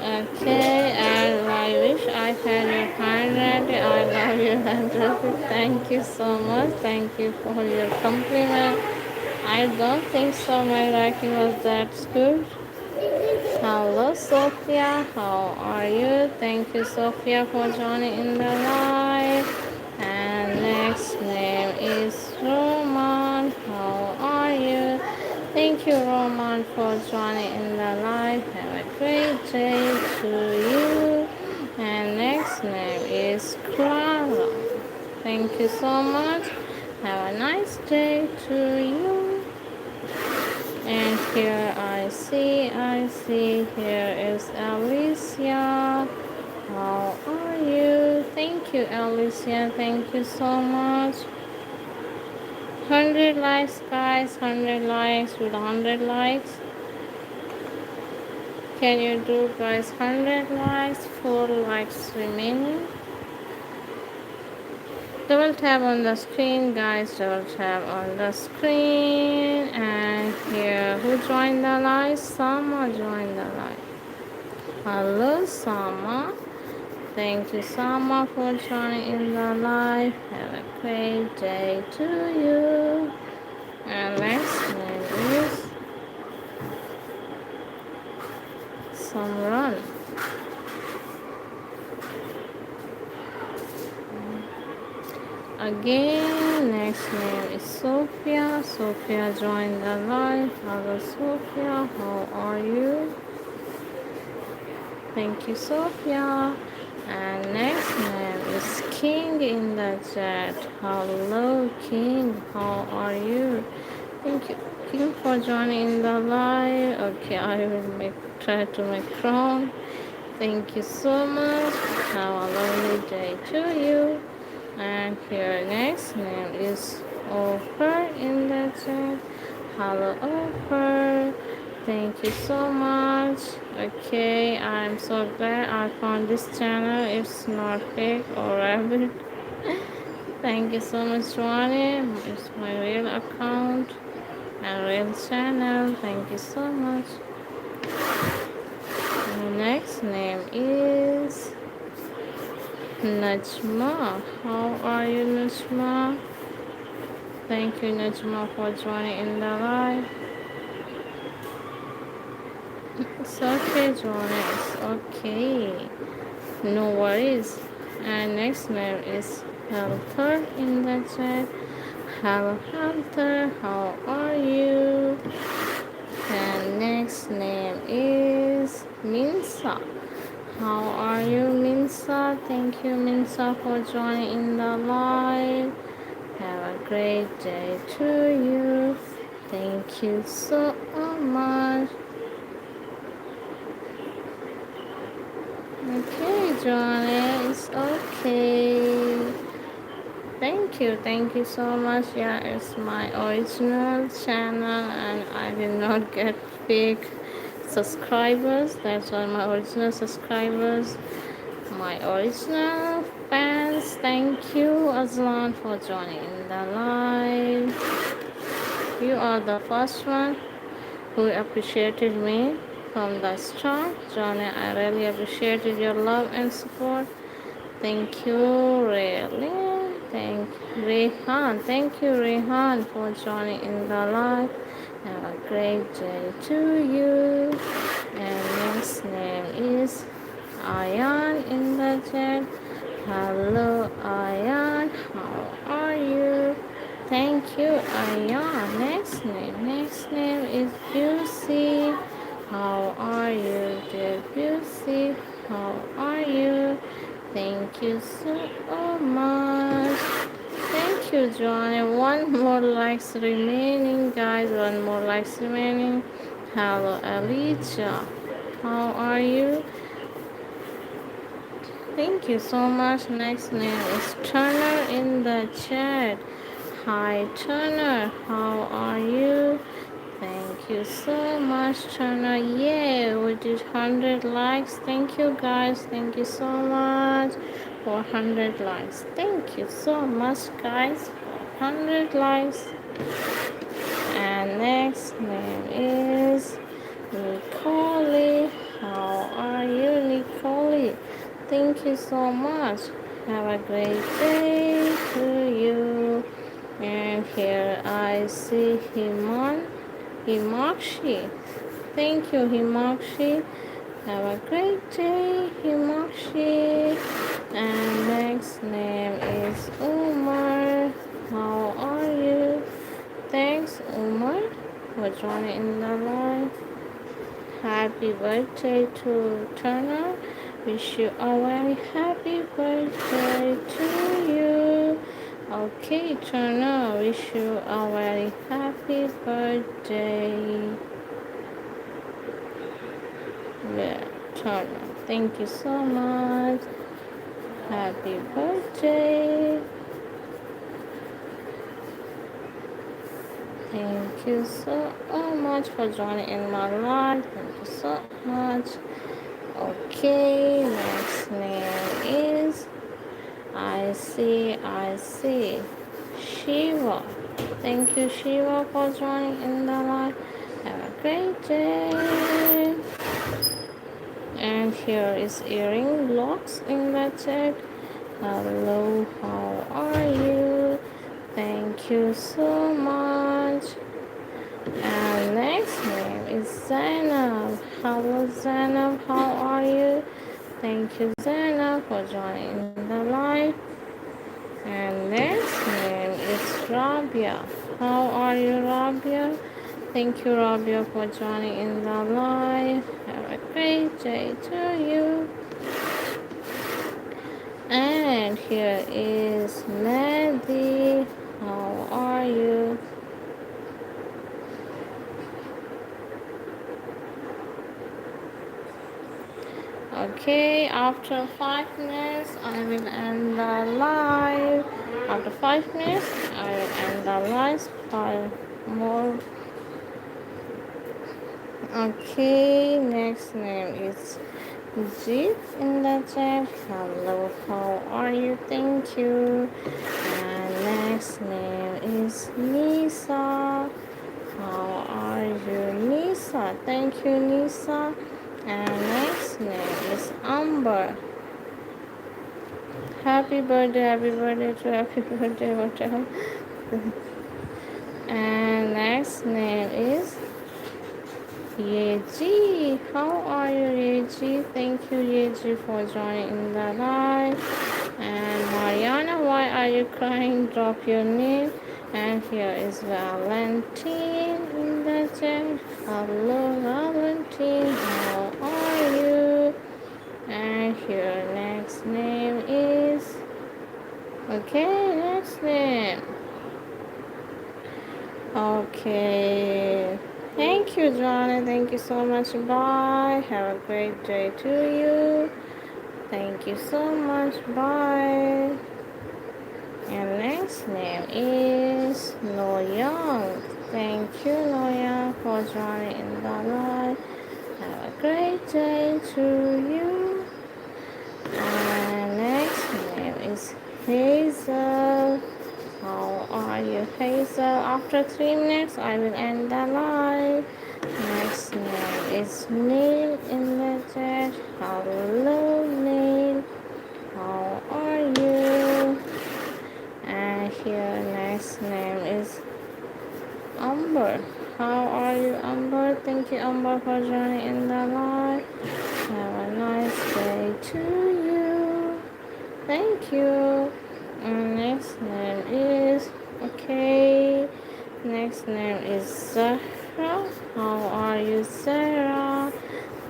Okay, and I wish I had your handwriting. I love your handwriting. Thank you so much. Thank you for your compliment. I don't think so. My writing was that good. Hello, Sophia. How are you? Thank you, Sophia, for joining in the live. And next name is Roman. How are you? Thank you, Roman, for joining in the live. Have a great day to you. And next name is Clara. Thank you so much. Have a nice day to you. And here here is Alicia. How are you? Thank you, Alicia. Thank you so much. 100 likes, guys. 100 likes with 100 likes. Can you do, guys, 100 likes? 4 likes remaining. Double tap on the screen, guys. Double tap on the screen. And here, who joined the live? Sama joined the live. Hello, Sama. Thank you, Sama, for joining in the live. Have a great day to you. And next name is Samran. Again, next name is Sophia. Sophia joined the live. Hello, Sophia. How are you? Thank you, Sophia. And next name is King in the chat. Hello, King. How are you? Thank you, King, for joining the live. Okay, I will try to make Chrome. Thank you so much. Have a lovely day to you. And here next name is Offer in the chat. Hello, Offer. Thank you so much. Okay, I'm so glad I found this channel. It's not fake or rabbit. Thank you so much, Johnny. It's my real account. A real channel. Thank you so much. The next name is Najma. How are you, Najma? Thank you, Najma, for joining in the live. It's okay, Joanna. It's okay. No worries. And next name is Helter in the chat. Hello, Helter. How are you? And next name is Minsa. How are you, Minsa? Thank you, Minsa, for joining in the live. Have a great day to you. Thank you so much. Okay, Johnny, it's okay. Thank you so much. Yeah, it's my original channel, and I did not get big subscribers. That's why my original subscribers, my original fans. Thank you, Azlan, for joining in the live. You are the first one who appreciated me from the start. Johnny, I really appreciated your love and support. Thank you, really. Thank Rehan. Thank you, Rehan, for joining in the live. Have a great day to you. And next name is Ayan in the chat. Hello, Ayan. How are you? Thank you, Ayan. Next name is Juicy. How are you, dear Juicy? How are you? Thank you so much. Thank you, Johnny. One more likes remaining, guys. One more likes remaining. Hello, Alicia. How are you? Thank you so much. Next name is Turner in the chat. Hi, Turner. How are you? Thank you so much, Turner. Yeah, we did 100 likes. Thank you, guys. Thank you so much for 100 likes. Thank you so much, guys, for 100 likes. And next name is Nicole. How are you, Nicole? Thank you so much. Have a great day to you. And here I see Himakshi. Thank you, Himakshi. Have a great day, Himakshi. And next name is Umar. How are you? Thanks, Umar, for joining in the live. Happy birthday to Turner. Wish you a very happy birthday to you. Okay, Turner, wish you a very happy birthday. Yeah, Turner. Thank you so much. Happy birthday. Thank you so much for joining in my live. Thank you so much. Okay, next name is I see Shiva. Thank you, Shiva, for joining in the live. Have a great day. And here is earring locks in the chat. Hello, how are you? Thank you so much. And next name is Zainab. Hello, Zainab, how are you? Thank you, Zainab, for joining the live. And next name is Rabia. How are you, Rabia? Thank you, Rabia, for joining in the live. Have a great day to you. And here is Maddie. How are you? Okay, after 5 minutes, I will end the live. After 5 minutes, I will end the live for more. Okay, next name is Jeep in the chat. Hello, how are you? Thank you. And next name is Lisa. How are you, Nisa? Thank you, Nisa. And next name is Amber. Happy birthday to happy birthday, whatever. And next name is Yeji. How are you, Yeji? Thank you, Yeji, for joining in the live. And Mariana, why are you crying? Drop your name. And here is Valentine in the chat. Hello, Valentine. How are you? And here next name is. Okay, next name. Okay. Thank you, Johnny. Thank you so much. Bye. Have a great day to you. Thank you so much. Bye. And next name is No Young. Thank you, No Young, for joining in the live. Have a great day to you. And next name is Hazel. How are you, Hazel? After 3 minutes, I will end the live. Next name is Neil in the chat. Hello, Neil. How are you? And here, next name is Amber. How are you, Amber? Thank you, Amber, for joining in the live. Have a nice day to you. Thank you. And next name is okay. Next name is Sarah. How are you, Sarah?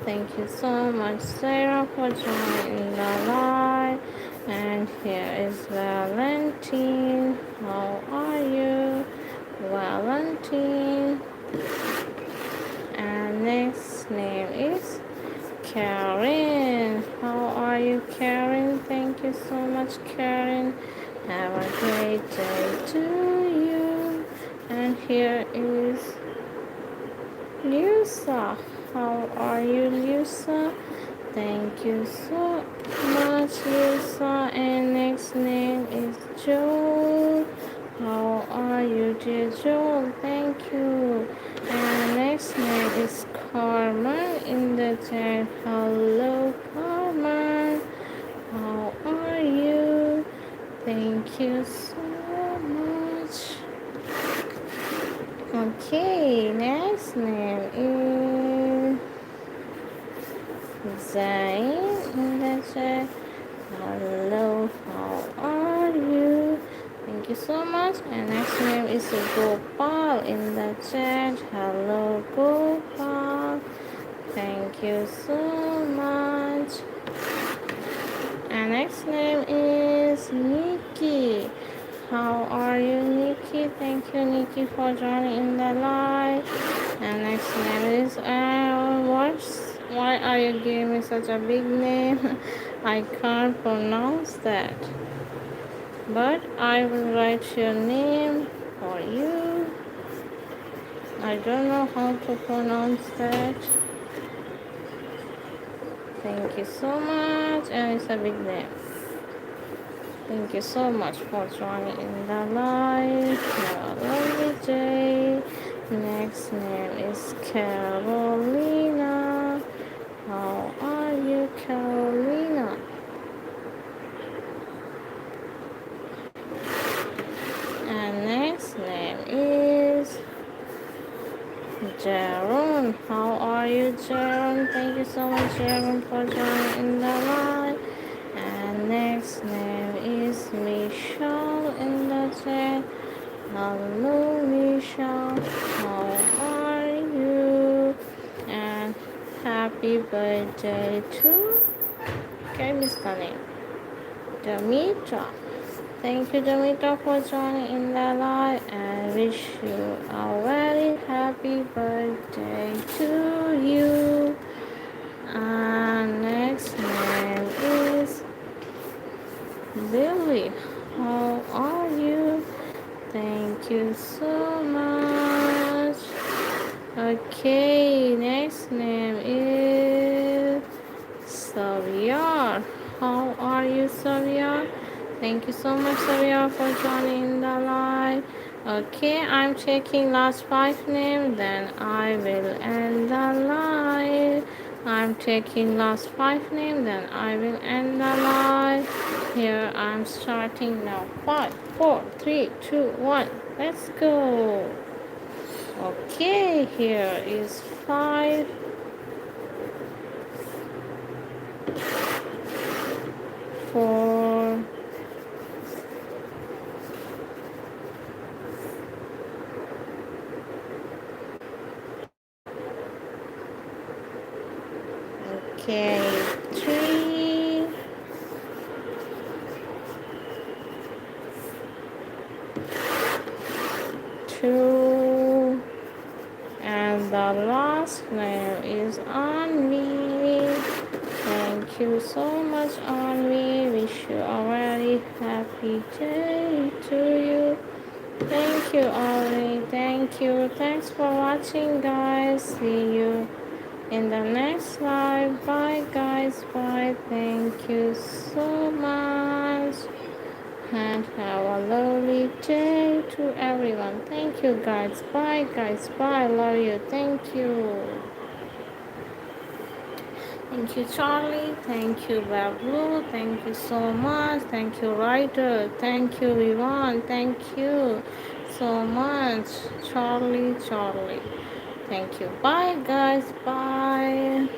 Thank you so much, Sarah, for joining the live. And here is Valentine. How are you, Valentine? And next name is Karen. How are you, Karen? Thank you so much, Karen. Have a great day to you. And here is Lusa. How are you, Lusa? Thank you so much, Lusa. And next name is Joel. How are you, dear Joel? Thank you. And next name is Carmen in the chat. Hello, Carmen. How are you? Thank you so much. Okay, next name is Zain in the chat. Hello, how are you? Thank you so much. And next name is Gopal in the chat. Hello, Gopal. Thank you so much. And next name is Nikki. How are you, Nikki? Thank you, Nikki, for joining in the live. And next name is why are you giving me such a big name? I can't pronounce that. But I will write your name for you. I don't know how to pronounce that. Thank you so much. And it's a big name. Thank you so much for joining in the live. Have a lovely day. Next name is Carolina. How are you, Carolina? And next name is Jaron. How are you, Jaron? Thank you so much, Jaron, for joining in the live. And next name is Michelle in the chat. Hello, Michelle. How are you? And happy birthday to, okay, Mr. Name, Demetra. Thank you, Demetra, for joining in the live, and wish you a very happy birthday to you. And next name is Lily. How are you? Thank you so much. Okay, next name is Xavier. How are you, Xavier? Thank you so much, Xavier, for joining the live. Okay, I'm checking last five names, then I will end the live. I'm checking last five names, then I will end the live. Here I'm starting now. Five, four, three, two, one. Let's go. Okay, here is five, four. Okay, three, two, and the last name is on me. Thank you so much, Anvi. Wish you a very happy day to you. Thank you, Anvi. Thank you. Thanks for watching, guys. See you in the next live. Bye, guys. Bye. Thank you so much. And have a lovely day to everyone. Thank you, guys. Bye, guys. Bye. Love you. Thank you. Thank you, Charlie. Thank you, Bablu. Thank you so much. Thank you, Ryder. Thank you, Yvonne. Thank you so much, Charlie. Charlie. Thank you. Bye, guys. Bye.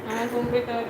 हाँ तुम भी कर